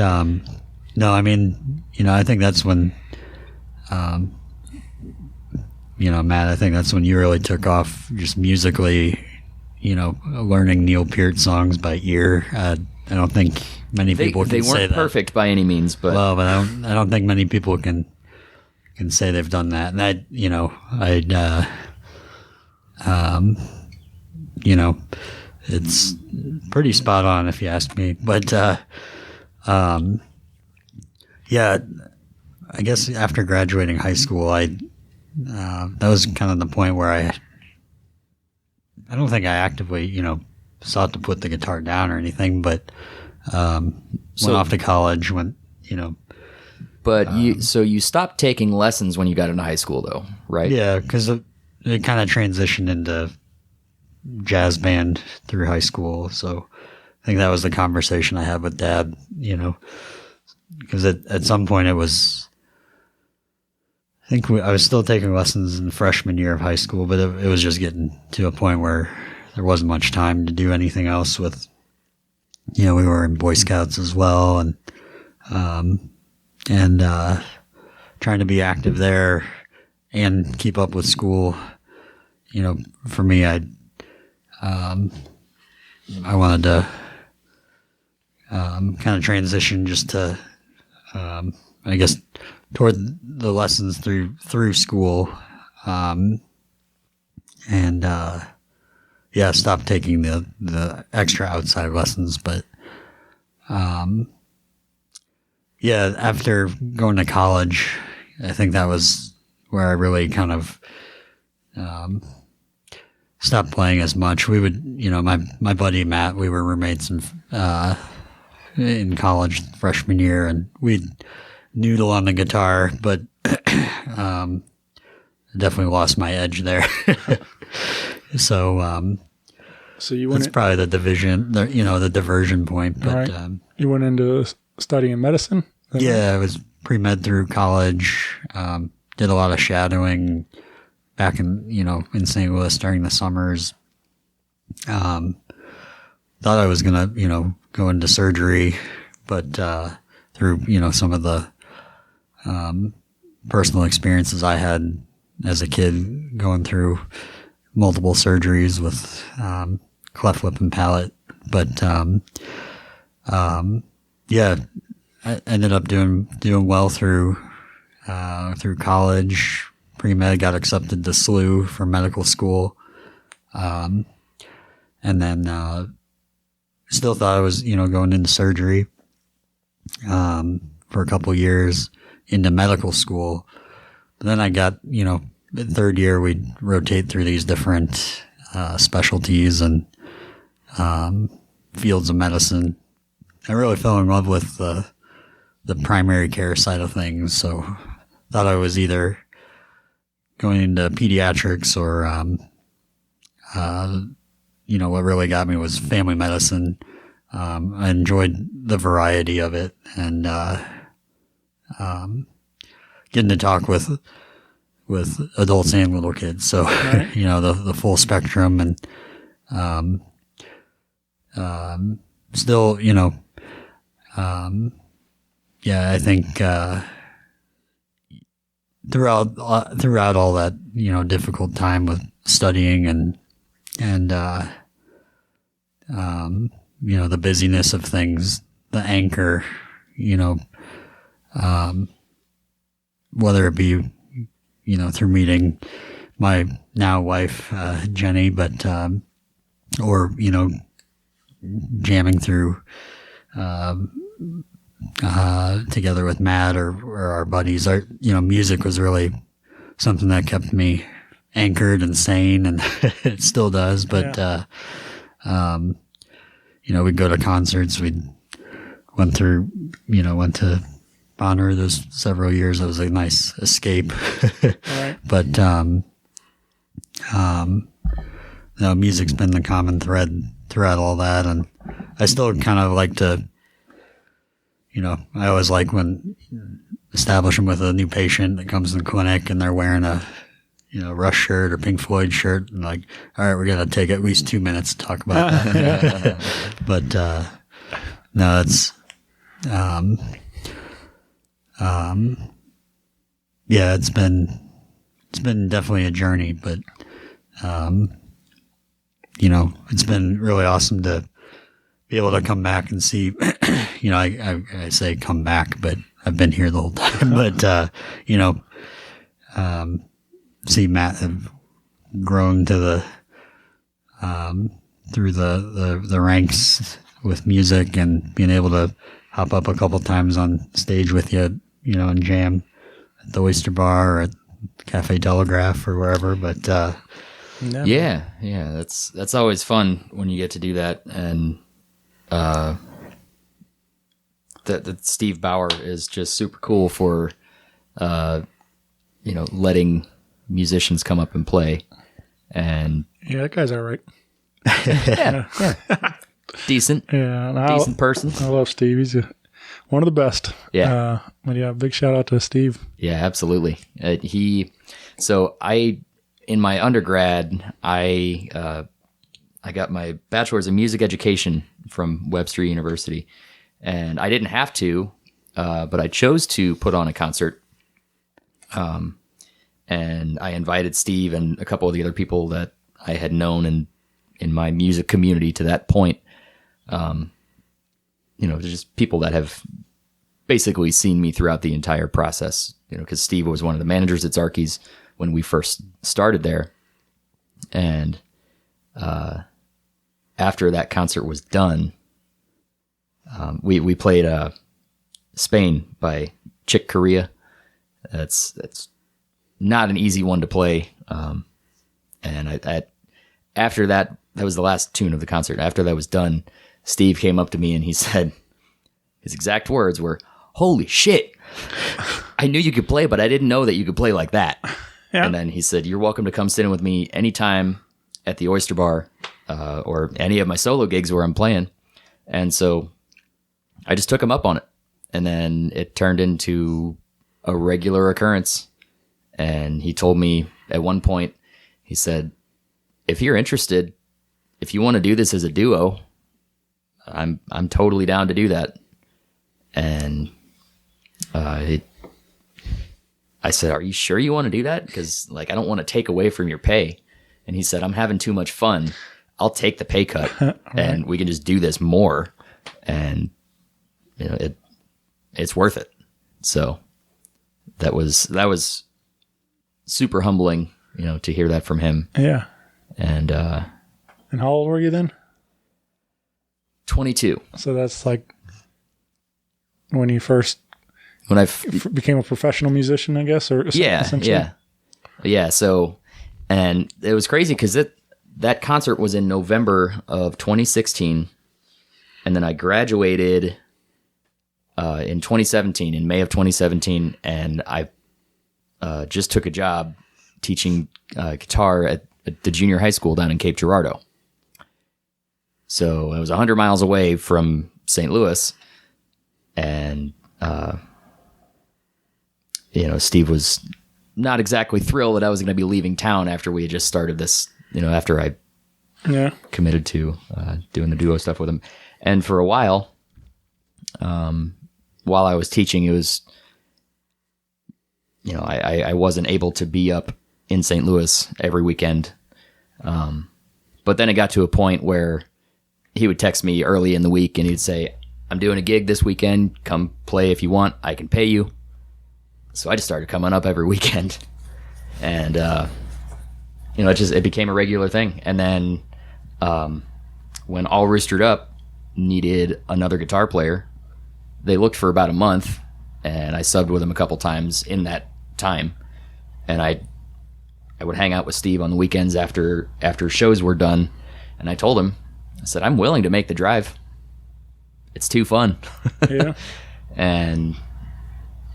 no, I mean, I think that's when Matt, I think that's when you really took off just musically, learning Neil Peart songs by ear. I don't think many people can say that. They weren't perfect by any means, but I don't think many people can say they've done that. And it's pretty spot on if you ask me. But yeah, I guess after graduating high school, that was kind of the point where I don't think I actively, sought to put the guitar down or anything, but went off to college, But you stopped taking lessons when you got into high school, though, right? Yeah, because it kind of transitioned into jazz band through high school. So I think that was the conversation I had with Dad, because at some point it was, I think I was still taking lessons in the freshman year of high school, but it was just getting to a point where there wasn't much time to do anything else with, we were in Boy Scouts as well, and trying to be active there and keep up with school. For me, I wanted to kind of transition just to, I guess, toward the lessons through school, stopped taking the extra outside lessons. But after going to college, I think that was where I really kind of stopped playing as much. We would, my buddy Matt, we were roommates in college freshman year, and we'd noodle on the guitar, but definitely lost my edge there. So So you That's went. probably the diversion point. But Right. You went into studying medicine. Is that right? yeah, I was pre-med through college. Did a lot of shadowing back in St. Louis during the summers. Thought I was gonna, go into surgery, but through some of the personal experiences I had as a kid, going through multiple surgeries with cleft lip and palate, but yeah, I ended up doing well through college. Pre-med, got accepted to SLU for medical school, and then still thought I was going into surgery for a couple of years into medical school. But then I got the third year we'd rotate through these different specialties and fields of medicine. I really fell in love with the primary care side of things, so thought I was either going into pediatrics or what really got me was family medicine. I enjoyed the variety of it and getting to talk with adults and little kids. So, Right. the full spectrum and still, I think throughout all that, difficult time with studying and the busyness of things, the anchor, whether it be, through meeting my now wife, Jenny, but, or, jamming through, together with Matt or our buddies, music was really something that kept me anchored and sane, and it still does. But, we'd go to concerts. We went to Bonner those several years. It was a nice escape. Right. But, music's been the common thread throughout all that. And I still kind of like to, I always like when establishing with a new patient that comes in the clinic and they're wearing a, Rush shirt or Pink Floyd shirt, and like, all right, we're going to take at least 2 minutes to talk about that. But, no, it's, it's been definitely a journey, but, it's been really awesome to be able to come back and see, I say come back, but I've been here the whole time, but, see Matt have grown to the, through the ranks with music and being able to hop up a couple times on stage with you, and jam at the Oyster Bar or at Cafe Telegraph or wherever. But yeah, that's always fun when you get to do that. And that Steve Bauer is just super cool for letting musicians come up and play. And Yeah, that guy's all right. decent Decent person. I love Steve. He's one of the best. Yeah. But yeah, big shout out to Steve. Yeah, absolutely. In my undergrad, I got my bachelor's in music education from Webster University, and I didn't have to, but I chose to put on a concert. And I invited Steve and a couple of the other people that I had known in my music community to that point. Just people that have basically seen me throughout the entire process, because Steve was one of the managers at Zarky's when we first started there. And after that concert was done, we played Spain by Chick Corea. That's not an easy one to play. And after that was the last tune of the concert. After that was done, Steve came up to me and he said, his exact words were, "Holy shit, I knew you could play, but I didn't know that you could play like that." Yeah. And then he said, "You're welcome to come sit in with me anytime at the Oyster Bar or any of my solo gigs where I'm playing. And so I just took him up on it. And then it turned into a regular occurrence. And he told me at one point, he said, if you're interested, if you want to do this as a duo, I'm totally down to do that. And I said, are you sure you want to do that? Because like, I don't want to take away from your pay. And he said, I'm having too much fun. I'll take the pay cut and we can just do this more. And you know, it's worth it. So that was super humbling, you know, to hear that from him. Yeah. And how old were you then? 22. So that's like when you first became a professional musician, I guess, or yeah. So, and it was crazy because that concert was in November of 2016, and then I graduated in 2017, in May of 2017, and I just took a job teaching guitar at the junior high school down in Cape Girardeau. So I was 100 miles away from St. Louis, and you know, Steve was not exactly thrilled that I was going to be leaving town after we had just started this, you know, after I committed to doing the duo stuff with him. And for a while I was teaching, it was, you know, I wasn't able to be up in St. Louis every weekend. But then it got to a point where he would text me early in the week and he'd say, I'm doing a gig this weekend. Come play if you want. I can pay you. So I just started coming up every weekend. And, you know, it became a regular thing. And then when All Roostered Up needed another guitar player, they looked for about a month, and I subbed with them a couple times in that time. And I would hang out with Steve on the weekends after shows were done. And I told him, I said, I'm willing to make the drive. It's too fun. Yeah. And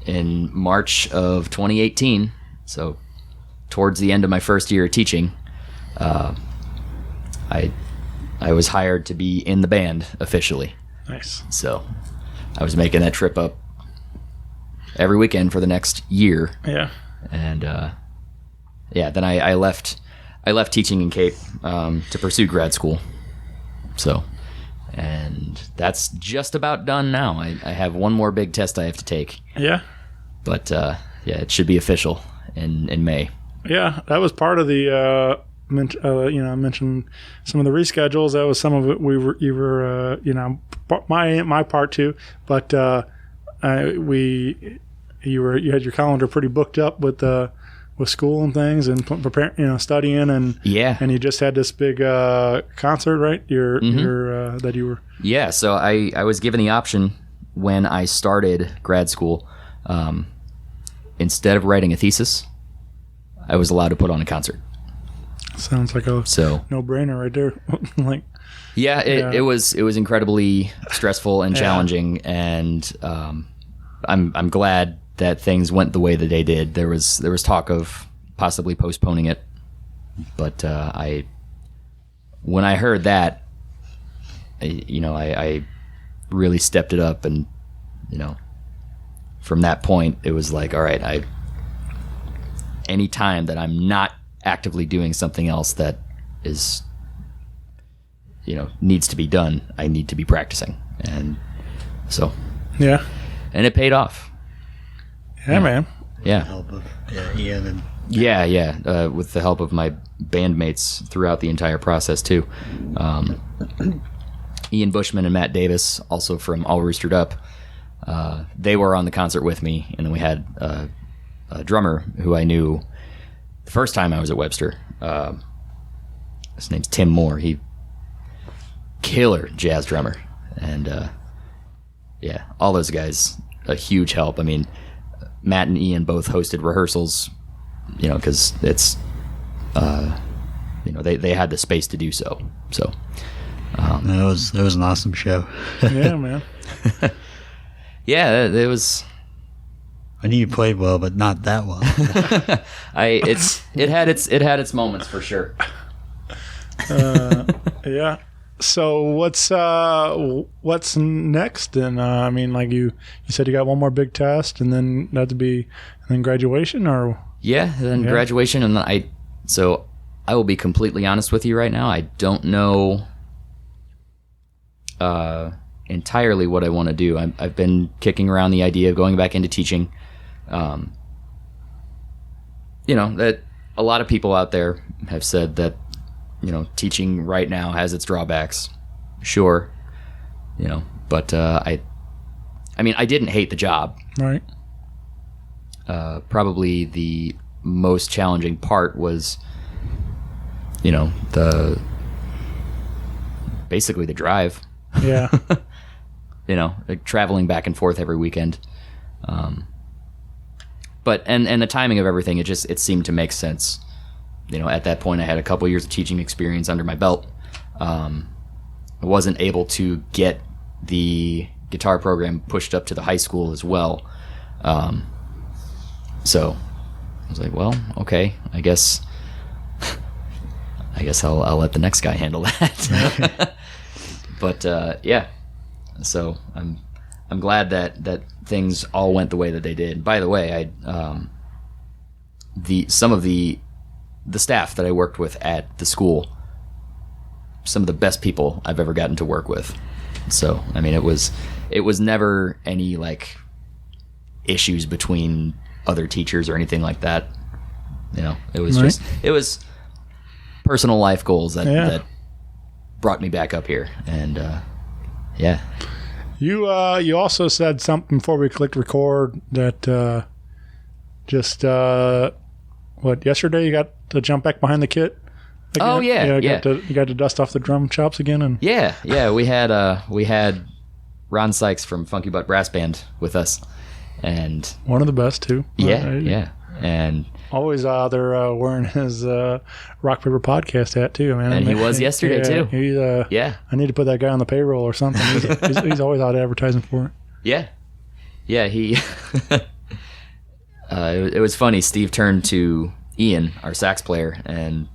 in March of 2018, so towards the end of my first year of teaching, I was hired to be in the band officially. Nice. So I was making that trip up every weekend for the next year. Yeah. And then I left teaching in Cape to pursue grad school. So, and that's just about done now. I have one more big test I have to take. Yeah. But it should be official in May. Yeah, that was part of the I mentioned some of the reschedules. That was some of it. You were my part too. But you had your calendar pretty booked up with school and things and preparing, studying and and you just had this big concert, right? That you were. Yeah, so I was given the option when I started grad school. Instead of writing a thesis, I was allowed to put on a concert. Sounds like a no-brainer right there. It was incredibly stressful and challenging, and I'm glad that things went the way that they did. There was talk of possibly postponing it, but when I heard that, I really stepped it up, and from that point it was like, all right, any time that I'm not actively doing something else that is needs to be done, I need to be practicing. And so and it paid off. Man. Yeah. Help of Ian and with the help of my bandmates throughout the entire process too. Ian Bushman and Matt Davis, also from All Roostered Up, they were on the concert with me, and then we had a drummer who I knew the first time I was at Webster. His name's Tim Moore. He killer jazz drummer, and all those guys, a huge help. I mean, Matt and Ian both hosted rehearsals, because it's they had the space to do so. So it was an awesome show. Yeah, man. Yeah, it was. I knew you played well, but not that well. It had its moments for sure. Yeah, Yeah. So what's next? And I mean, like you said, you got one more big test, and then that'd be, and then graduation, or Yeah, then graduation, and then I will be completely honest with you right now. I don't know entirely what I want to do. I've been kicking around the idea of going back into teaching. That a lot of people out there have said that, teaching right now has its drawbacks. Sure. But I didn't hate the job. right? Probably the most challenging part was, basically the drive. Yeah. Like traveling back and forth every weekend. But the timing of everything, it seemed to make sense. At that point I had a couple years of teaching experience under my belt. I wasn't able to get the guitar program pushed up to the high school as well. So I was like, well, okay, I guess I'll let the next guy handle that. But yeah, so I'm glad that things all went the way that they did. By the way, some of the staff that I worked with at the school, some of the best people I've ever gotten to work with. So I mean, it was never any like issues between other teachers or anything like that. It was Right. it was personal life goals that Yeah. brought me back up here. And yeah. You also said something before we clicked record that yesterday you got to jump back behind the kit again? Oh, yeah, you got to dust off the drum chops again, and Yeah, we had Ron Sykes from Funky Butt Brass Band with us, and one of the best too. yeah, and Always there wearing his Rock Paper Podcast hat too, man. And he was yesterday, too. He's, yeah, I need to put that guy on the payroll or something. He's always out advertising for it. yeah, he. It was funny. Steve turned to Ian, our sax player, and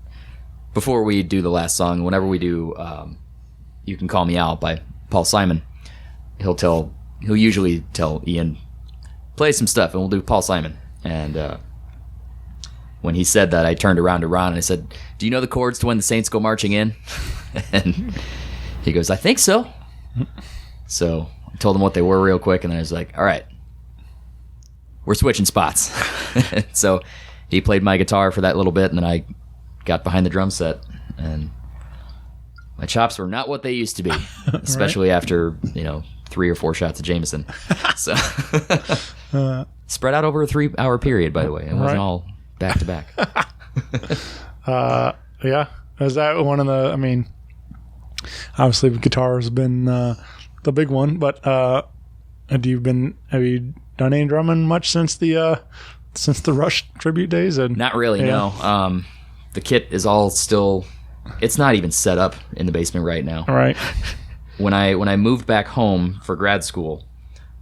before we do the last song, whenever we do "You Can Call Me Out" by Paul Simon, he'll usually tell Ian, play some stuff, and we'll do Paul Simon. And when he said that, I turned around to Ron and I said, "Do you know the chords to When the Saints Go Marching In?" And he goes, "I think so." So I told him what they were real quick, and then I was like, "All right, we're switching spots." So he played my guitar for that little bit, and then I got behind the drum set, and my chops were not what they used to be, especially after 3 or 4 shots of Jameson. So spread out over a 3-hour period, by the way. It wasn't all back to back. Yeah, is that one of the? I mean, obviously guitar has been the big one, but have you done any drumming much since the Rush tribute days? And Not really, no. The kit is all still. It's not even set up in the basement right now. all right, When I moved back home for grad school,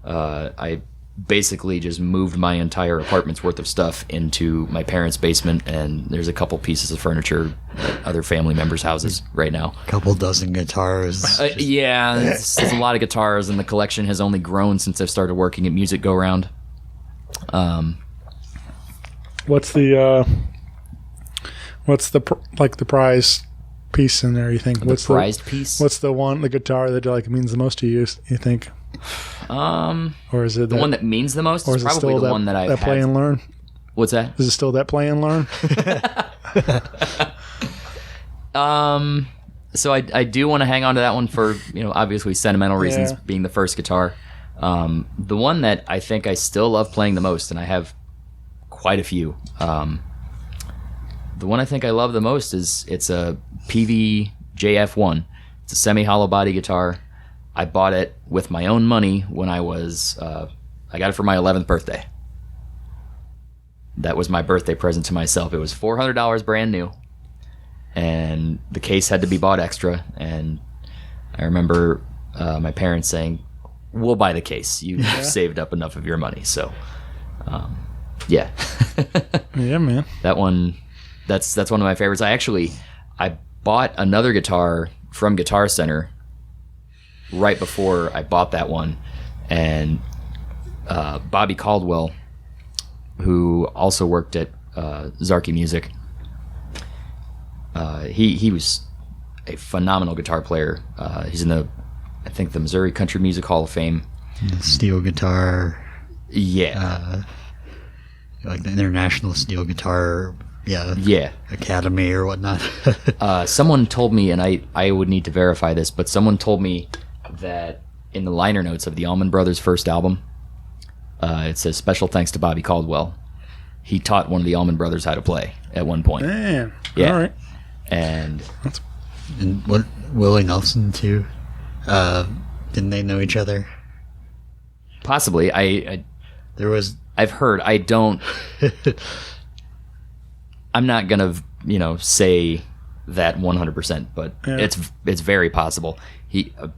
I basically just moved my entire apartment's worth of stuff into my parents' basement, and there's a couple pieces of furniture at other family members' houses right now. Couple dozen guitars. Yeah, there's a lot of guitars, and the collection has only grown since I've started working at Music Go Round. what's the the prize piece in there? You think The prized piece? What's the guitar that like means the most to you? You think? Or is it The one that means the most or is is it probably still the one that I've that play had. and learn? What's that? Is it still that play and learn? So I do want to hang on to that one for, obviously sentimental reasons, Yeah. being the first guitar. The one that I think I still love playing the most, and I have quite a few. The one I think I love the most it's a PV JF1. It's a semi-hollow body guitar. I bought it with my own money when I got it for my 11th birthday. That was my birthday present to myself. It was $400 brand new, and the case had to be bought extra. And I remember my parents saying, "We'll buy the case. You've saved up enough of your money." So, yeah. Yeah, man. That one, that's one of my favorites. I bought another guitar from Guitar Center right before I bought that one, and Bobby Caldwell, who also worked at Zarky Music, he was a phenomenal guitar player. He's in the Missouri Country Music Hall of Fame. Steel guitar. Yeah. Like the International Steel Guitar Academy or whatnot. Someone told me, and I would need to verify this, but someone told me that in the liner notes of the Allman Brothers' first album, it says, "Special thanks to Bobby Caldwell. He taught one of the Allman Brothers how to play at one point." Man. Yeah. All right. And what, Willie Nelson too? Didn't they know each other? possibly. I've heard. I don't. I'm not gonna, say that 100%, but it's very possible.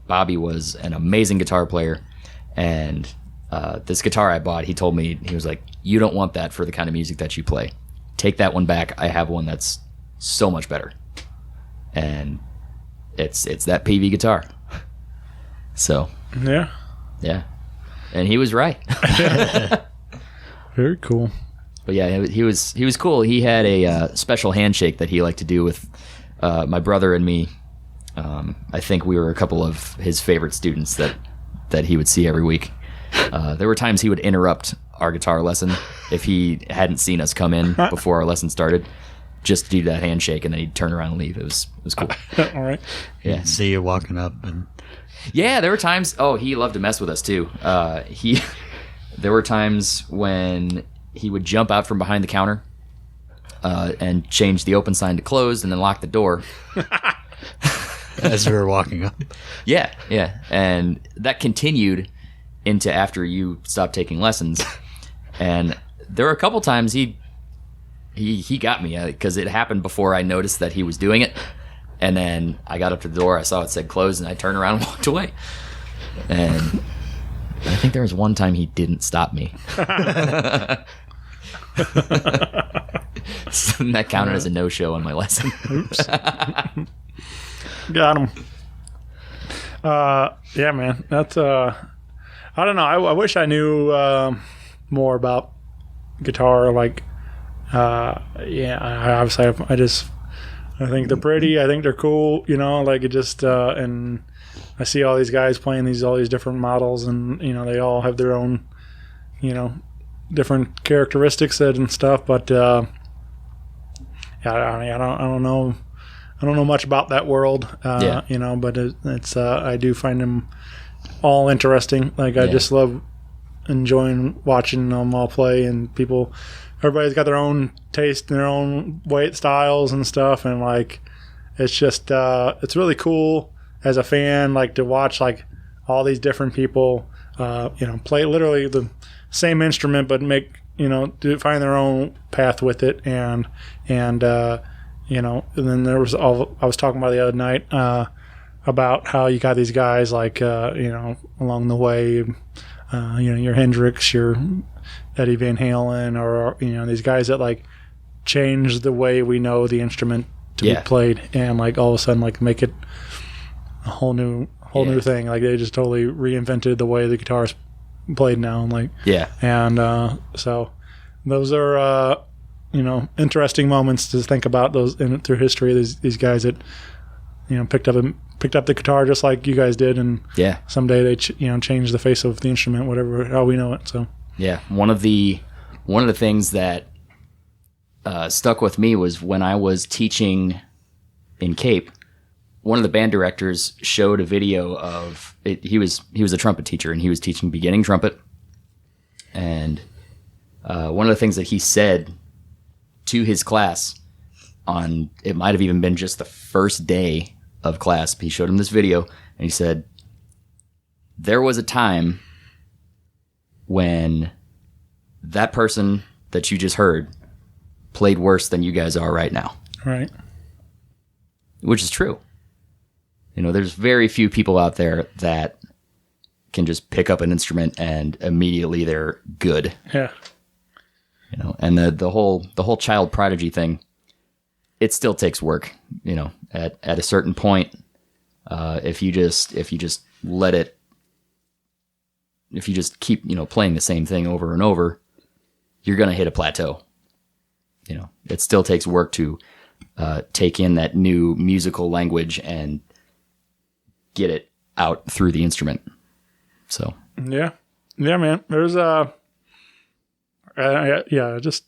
Bobby was an amazing guitar player, and this guitar I bought, he told me, he was like, "You don't want that for the kind of music that you play. Take that one back. I have one that's so much better." And it's that PV guitar. So yeah, and he was right. Very cool. But yeah, he was cool. He had a special handshake that he liked to do with my brother and me. I think we were a couple of his favorite students that he would see every week. There were times he would interrupt our guitar lesson if he hadn't seen us come in before our lesson started, just to do that handshake, and then he'd turn around and leave. It was cool. All right. Yeah. See you walking up and. Yeah, there were times. Oh, he loved to mess with us too. There were times when he would jump out from behind the counter and change the open sign to closed, and then lock the door as we were walking up. Yeah, and that continued into after you stopped taking lessons. And there were a couple times he got me because it happened before I noticed that he was doing it. And then I got up to the door, I saw it said closed, and I turned around and walked away. And I think there was one time he didn't stop me. So that counted as a no-show on my lesson. Oops. Got him. Yeah, man. That's I don't know. I wish I knew more about guitar. Like, I think they're pretty. I think they're cool. Like it just and I see all these guys playing all these different models, and they all have their own, different characteristics and stuff. But I don't know. I don't know much about that world. But it's I do find them all interesting. Like I just love enjoying watching them all play, and everybody's got their own taste and their own weight styles and stuff, and like it's just it's really cool as a fan, like to watch like all these different people play literally the same instrument, but make find their own path with it, and then there was I was talking about the other night about how you got these guys like along the way, your Hendrix, your Eddie Van Halen, or these guys that like change the way we know the instrument to be played, and like all of a sudden like make it a whole new thing. Like they just totally reinvented the way the guitar is played now. And so those are interesting moments to think about those through history. These guys that picked up the guitar just like you guys did, and someday they change the face of the instrument, how we know it. So one of the things that stuck with me was when I was teaching in Cape. One of the band directors showed a video of it. He was a trumpet teacher, and he was teaching beginning trumpet. And one of the things that he said to his class it might have even been just the first day of class, he showed him this video, and he said, "There was a time when that person that you just heard played worse than you guys are right now." Right. Which is true. There's very few people out there that can just pick up an instrument and immediately they're good. Yeah. And the whole child prodigy thing, it still takes work. At a certain point, If you just let it, if you just keep, playing the same thing over and over, you're going to hit a plateau. It still takes work to take in that new musical language and get it out through the instrument. So yeah, man. There's just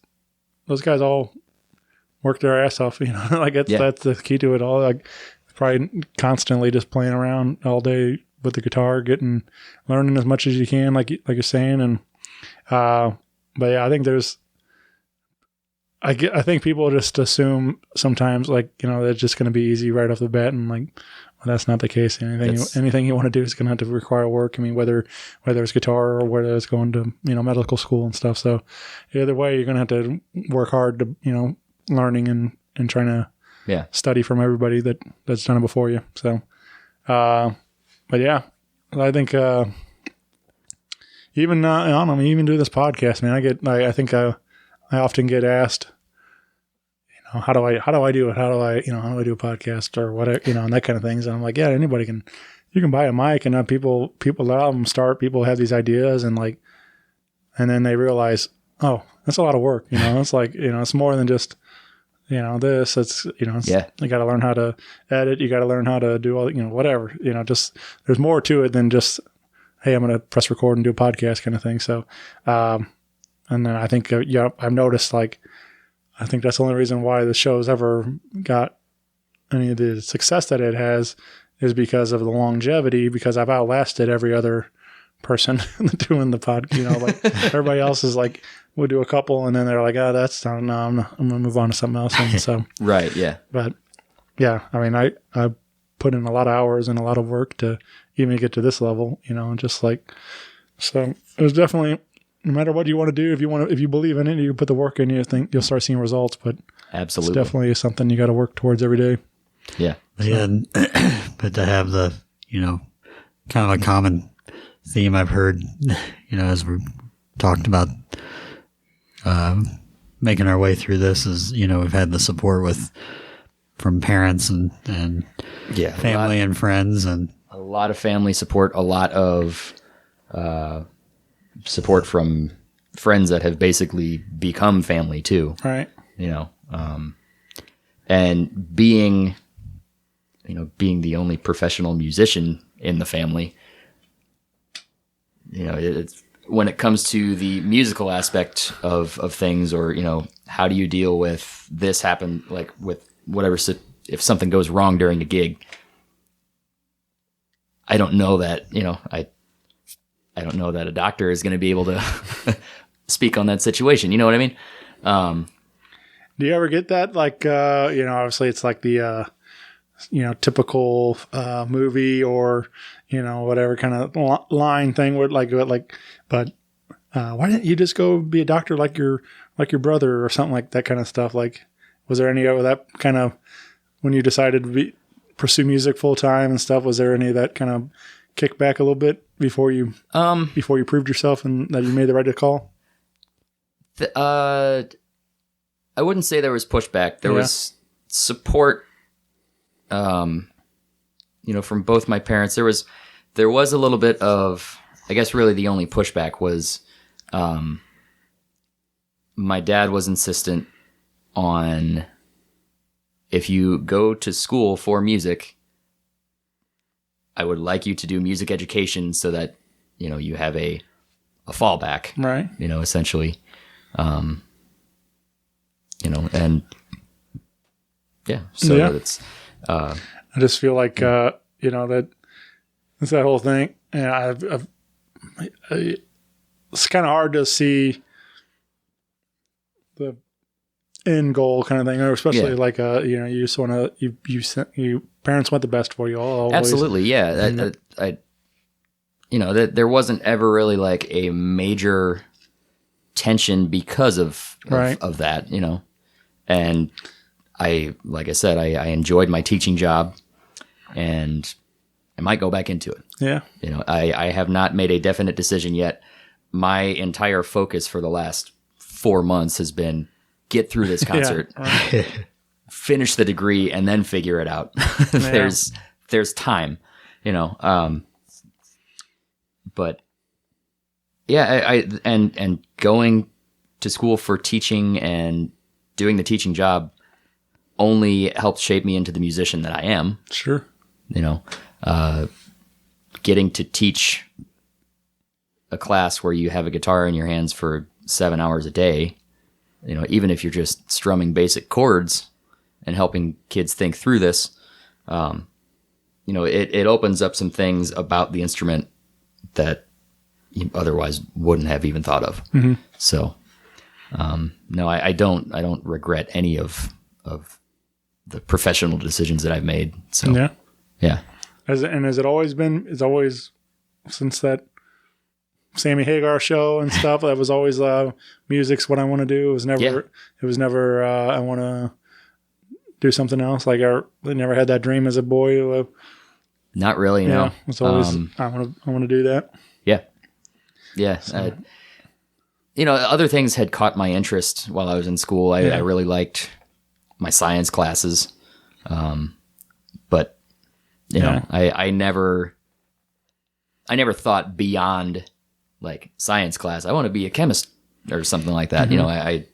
those guys all work their ass off. Like that's the key to it all. Like probably constantly just playing around all day with the guitar, learning as much as you can, like you're saying. And but yeah, I think I think people just assume sometimes that it's just going to be easy right off the bat, and well, that's not the case. Anything you want to do is going to have to require work. I mean, whether it's guitar or whether it's going to medical school and stuff. So either way, you're going to have to work hard to learning and trying to study from everybody that's done it before you. So, but yeah, I think even even do this podcast, man. I think I often get asked, how do I do it? How do I do a podcast or whatever, and that kind of things. And I'm like, yeah, anybody can. You can buy a mic, and people a lot of them start. People have these ideas, and then they realize, oh, that's a lot of work. It's like it's more than just this. It's you got to learn how to edit. You got to learn how to do all whatever. Just there's more to it than just, hey, I'm going to press record and do a podcast kind of thing. So, and then I think I've noticed I think that's the only reason why the show's ever got any of the success that it has is because of the longevity, because I've outlasted every other person doing the pod. Everybody else is we'll do a couple and then they're like, oh, that's not, no, I'm going to move on to something else. And so, right. Yeah. But yeah, I mean, I put in a lot of hours and a lot of work to even get to this level, and just so it was definitely, no matter what you want to do, if you believe in it, you put the work in, you think you'll start seeing results. But absolutely, it's definitely something you got to work towards every day. Yeah. Yeah. But to have the, kind of a common theme I've heard, as we talked about, making our way through this is, we've had the support from parents and family and friends, and a lot of family support, a lot of, support from friends that have basically become family too. Right. And being the only professional musician in the family, it's when it comes to the musical aspect of things, or, how do you deal with this happen, with whatever, if something goes wrong during a gig, I don't know that, I don't know that a doctor is going to be able to speak on that situation. You know what I mean? Do you ever get that? Obviously it's like the, typical movie or, whatever kind of line thing where but why didn't you just go be a doctor like your brother or something like that kind of stuff? Was there any of that kind of, when you decided to pursue music full time and stuff, was there any of that kind of kick back a little bit before you proved yourself and that you made the right call? I wouldn't say there was pushback. There was support, from both my parents. There was a little bit of, I guess really the only pushback was, my dad was insistent on, if you go to school for music, I would like you to do music education so that, you have a fallback, right? Essentially, and it's, I just feel like, that it's that whole thing. And it's kind of hard to see the end goal kind of thing, or especially you just want to, you parents want the best for you all. Always. Absolutely. Yeah. There wasn't ever really a major tension because of that, and like I said, I enjoyed my teaching job and I might go back into it. Yeah. I have not made a definite decision yet. My entire focus for the last 4 months has been get through this concert, finish the degree, and then figure it out. There's there's time, but yeah, I and going to school for teaching and doing the teaching job only helped shape me into the musician that I am. Sure. Getting to teach a class where you have a guitar in your hands for 7 hours a day, even if you're just strumming basic chords and helping kids think through this, it opens up some things about the instrument that you otherwise wouldn't have even thought of. Mm-hmm. So, no, I don't regret any of the professional decisions that I've made. So, yeah. Has it always been? It's always since that Sammy Hagar show and stuff. That was always music's what I want to do. It was never. Yeah. It was never. I want to do something else. Like I never had that dream as a boy. Not really. No. It's always I want to do that. Yeah. Yeah. So. Other things had caught my interest while I was in school. I really liked my science classes, but. I never thought beyond like science class. I want to be a chemist or something like that. Mm-hmm.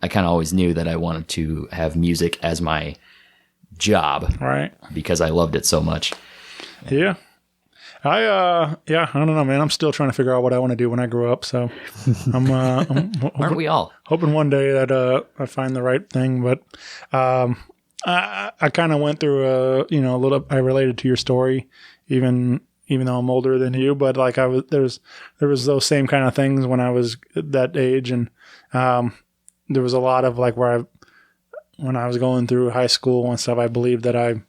I kind of always knew that I wanted to have music as my job, right? Because I loved it so much. Yeah. I don't know, man. I'm still trying to figure out what I want to do when I grow up. So I'm aren't we all hoping one day that I find the right thing, but I kind of went through a little. I related to your story, even though I'm older than you. But like there was those same kind of things when I was that age, and there was a lot of like when I was going through high school and stuff. I believed that I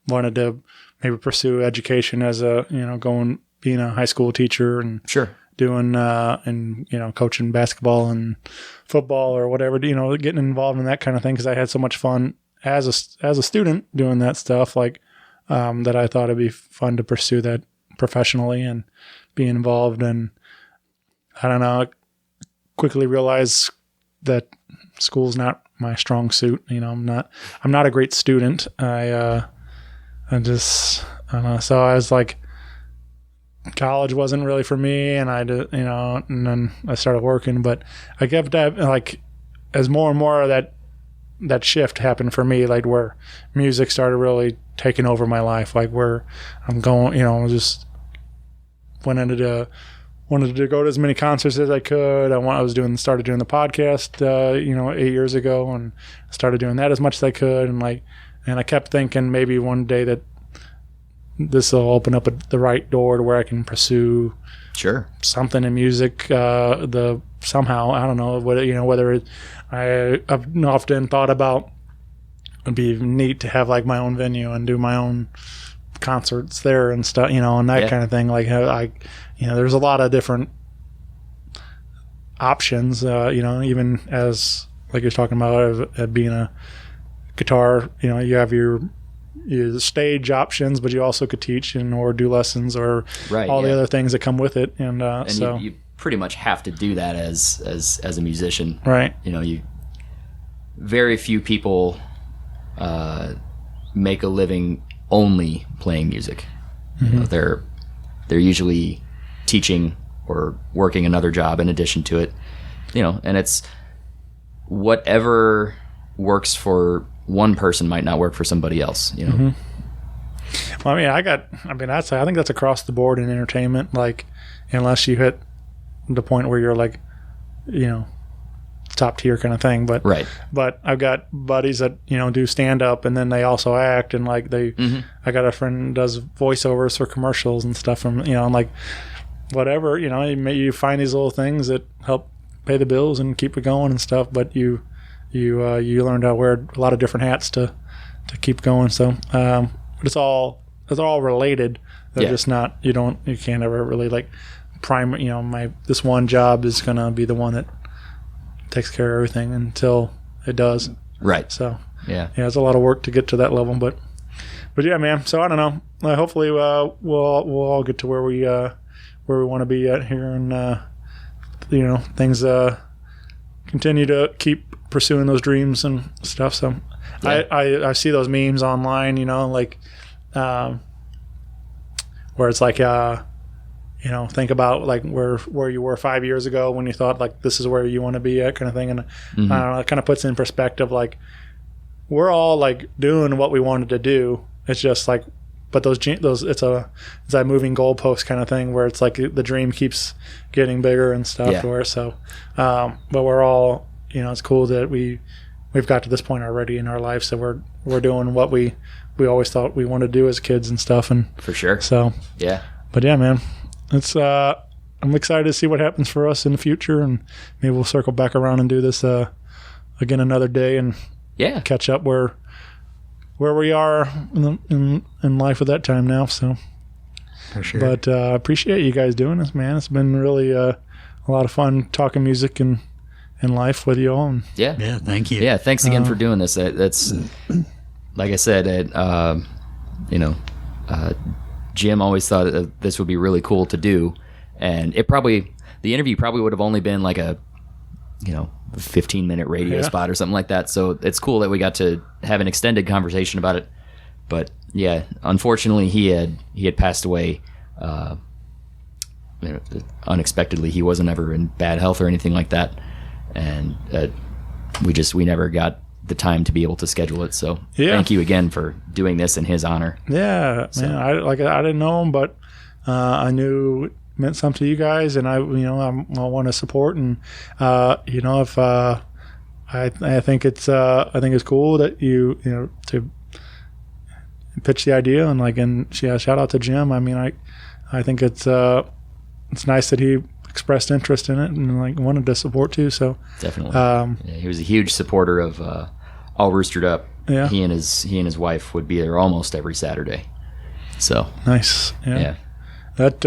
wanted to maybe pursue education as being a high school teacher and doing and coaching basketball and football or whatever. Getting involved in that kind of thing because I had so much fun. As a student doing that stuff, like that, I thought it'd be fun to pursue that professionally and be involved. And I don't know, I quickly realized that school's not my strong suit. I'm not a great student. I don't know. So I was like, college wasn't really for me, and I did, and then I started working. But I kept like as more and more of that shift happened for me, like where music started really taking over my life, like where I'm going, just wanted to go to as many concerts as I could. Started doing the podcast, 8 years ago, and started doing that as much as I could. And I kept thinking maybe one day that this will open up the right door to where I can pursue something in music, somehow, I don't know, whether I've often thought about it'd be neat to have like my own venue and do my own concerts there and stuff, and that kind of thing. Like there's a lot of different options, even as like you're talking about being a guitar, you have your stage options, but you also could teach or do lessons or all the other things that come with it. And so you pretty much have to do that as a musician, right? Very few people make a living only playing music. Mm-hmm. They're usually teaching or working another job in addition to it. And it's whatever works for one person might not work for somebody else. Mm-hmm. Well, I think that's across the board in entertainment. Like, unless you hit the point where you're like, top tier kind of thing. But I've got buddies that do stand up and then they also act, and like I got a friend who does voiceovers for commercials and stuff from and like whatever you find these little things that help pay the bills and keep it going and stuff. But you learned how to wear a lot of different hats to keep going. So but it's all related. They're just not. You can't ever really like this one job is gonna be the one that takes care of everything until it does. Right. So it's a lot of work to get to that level, but yeah, man. So I don't know. Hopefully we'll all get to where we want to be at here, and things continue to keep pursuing those dreams and stuff. So I see those memes online, like where it's like, think about like where you were 5 years ago when you thought like this is where you want to be at, kind of thing. And I don't know, it kind of puts in perspective, like we're all like doing what we wanted to do. It's just like, but those it's that moving goalpost kind of thing where it's like the dream keeps getting bigger and stuff. But we're all, it's cool that we've got to this point already in our life. So we're doing what we always thought we wanted to do as kids and stuff. And for sure. So, yeah, but yeah, man, it's, I'm excited to see what happens for us in the future, and maybe we'll circle back around and do this, again another day and catch up where we are in life at that time now. So for sure. But I appreciate you guys doing this, man. It's been really a lot of fun talking music and life with you all. And yeah, thank you. Yeah, thanks again for doing this. That's like I said, Jim always thought that this would be really cool to do, and the interview probably would have only been like a 15-minute radio spot or something like that. So it's cool that we got to have an extended conversation about it. But yeah, unfortunately he had passed away unexpectedly. He wasn't ever in bad health or anything like that, and we never got the time to be able to schedule it. So thank you again for doing this in his honor. Yeah, so. Man, I didn't know him, but I knew it meant something to you guys, and I want to support, and if I think it's cool that you to pitch the idea, and shout out to Jim. I mean, I think it's nice that he expressed interest in it and wanted to support too. So definitely, he was a huge supporter of all Roostered Up. Yeah, he and his wife would be there almost every Saturday. So nice. Yeah. That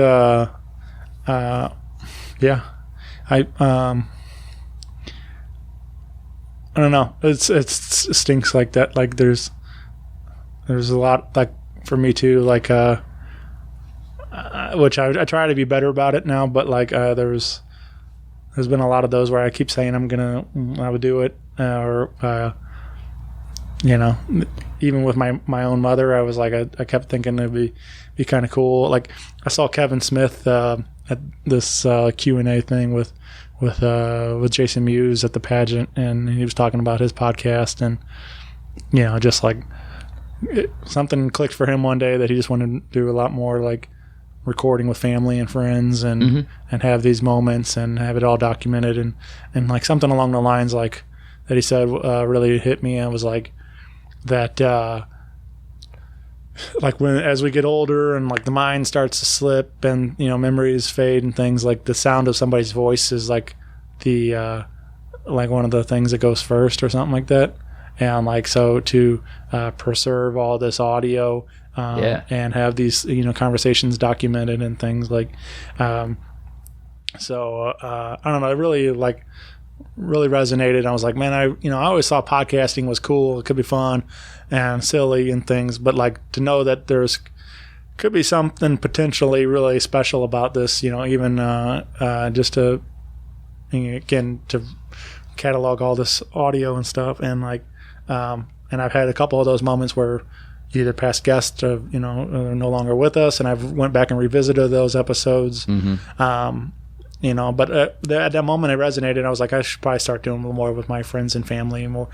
I don't know. It stinks like that. Like there's a lot, like for me too, like which I try to be better about it now, but like there's been a lot of those where I keep saying I would do it, or even with my own mother, I was like I kept thinking it'd be kind of cool. Like I saw Kevin Smith at this Q&A thing with Jason Mewes at the pageant, and he was talking about his podcast, and just like something clicked for him one day that he just wanted to do a lot more like recording with family and friends, and have these moments and have it all documented, and like something along the lines like that he said really hit me, and was like that like as we get older and like the mind starts to slip and memories fade and things, like the sound of somebody's voice is like the like one of the things that goes first or something like that. And like so to preserve all this audio and have these conversations documented and things like I don't know, it really resonated. I was like, man, I always thought podcasting was cool, it could be fun and silly and things, but like to know that could be something potentially really special about this, even just to catalog all this audio and stuff, and like and I've had a couple of those moments where either past guests are no longer with us, and I've went back and revisited those episodes. But at that moment it resonated. I was like, I should probably start doing more with my friends and family, more,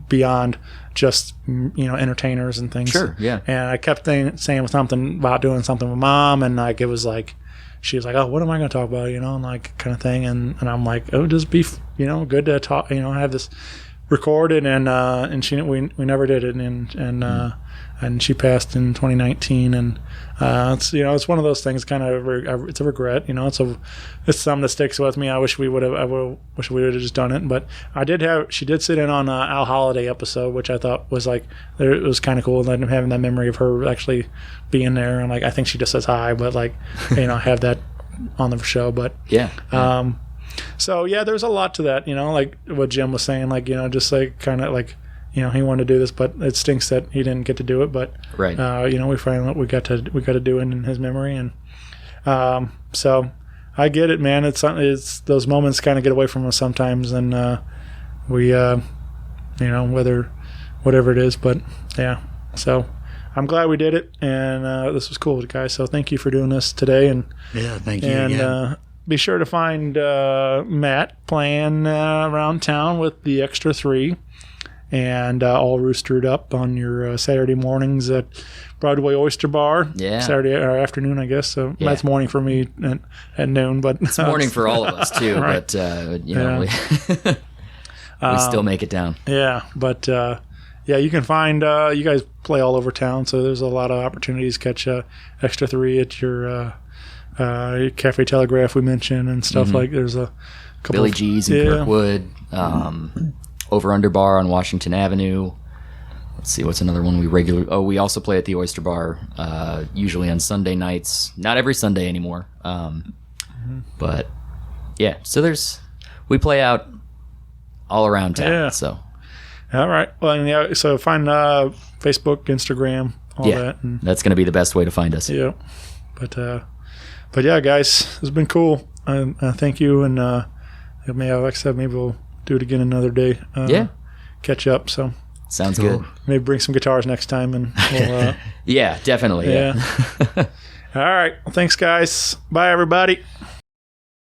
beyond just, entertainers and things. Sure, yeah. And I kept saying something about doing something with Mom, and like it was like, she was like, oh, what am I going to talk about, and like kind of thing. And I'm like, oh, just be, good to talk, have this recorded, and we never did it, and she passed in 2019, and it's one of those things, kind of it's a regret, it's something that sticks with me. I wish we would have just done it, but she did sit in on Al Holiday episode, which I thought was like, it was kind of cool, and having that memory of her actually being there, and like I think she just says hi, but like have that on the show, but so yeah, there's a lot to that, like what Jim was saying, like just like kind of like he wanted to do this, but it stinks that he didn't get to do it. But right, we finally we got to do it in his memory, and so I get it, man. It's those moments kind of get away from us sometimes, and we whatever it is, but yeah. So I'm glad we did it, and this was cool, guys. So thank you for doing this today, and Yeah, thank you and again. be sure to find Matt playing around town with the Extra 3 and all Roostered Up on your Saturday mornings at Broadway Oyster Bar. Yeah. Saturday or afternoon, I guess. So Yeah. that's morning for me at noon, but It's morning for all of us too, Right. but you know, we still make it down. yeah, but yeah, you can find you guys play all over town, so there's a lot of opportunities. Catch Extra 3 at your Cafe Telegraph we mentioned and stuff like. There's a couple Billy of, G's in Kirkwood, Over Under Bar on Washington Avenue. Let's see, what's another one we regularly... Oh, we also play at the Oyster Bar, usually on Sunday nights. Not every Sunday anymore. But, yeah, so we play out all around town, Yeah. so... All right. Well, and yeah, so find Facebook, Instagram, all Yeah, that. And, that's going to be the best way to find us. yeah. But yeah, guys, it's been cool. Thank you. And like I said, maybe we'll do it again another day. Yeah. Catch up. So Sounds good. maybe bring some guitars next time, and we'll... Yeah, definitely. Yeah. All right. Well, thanks, guys. Bye, everybody.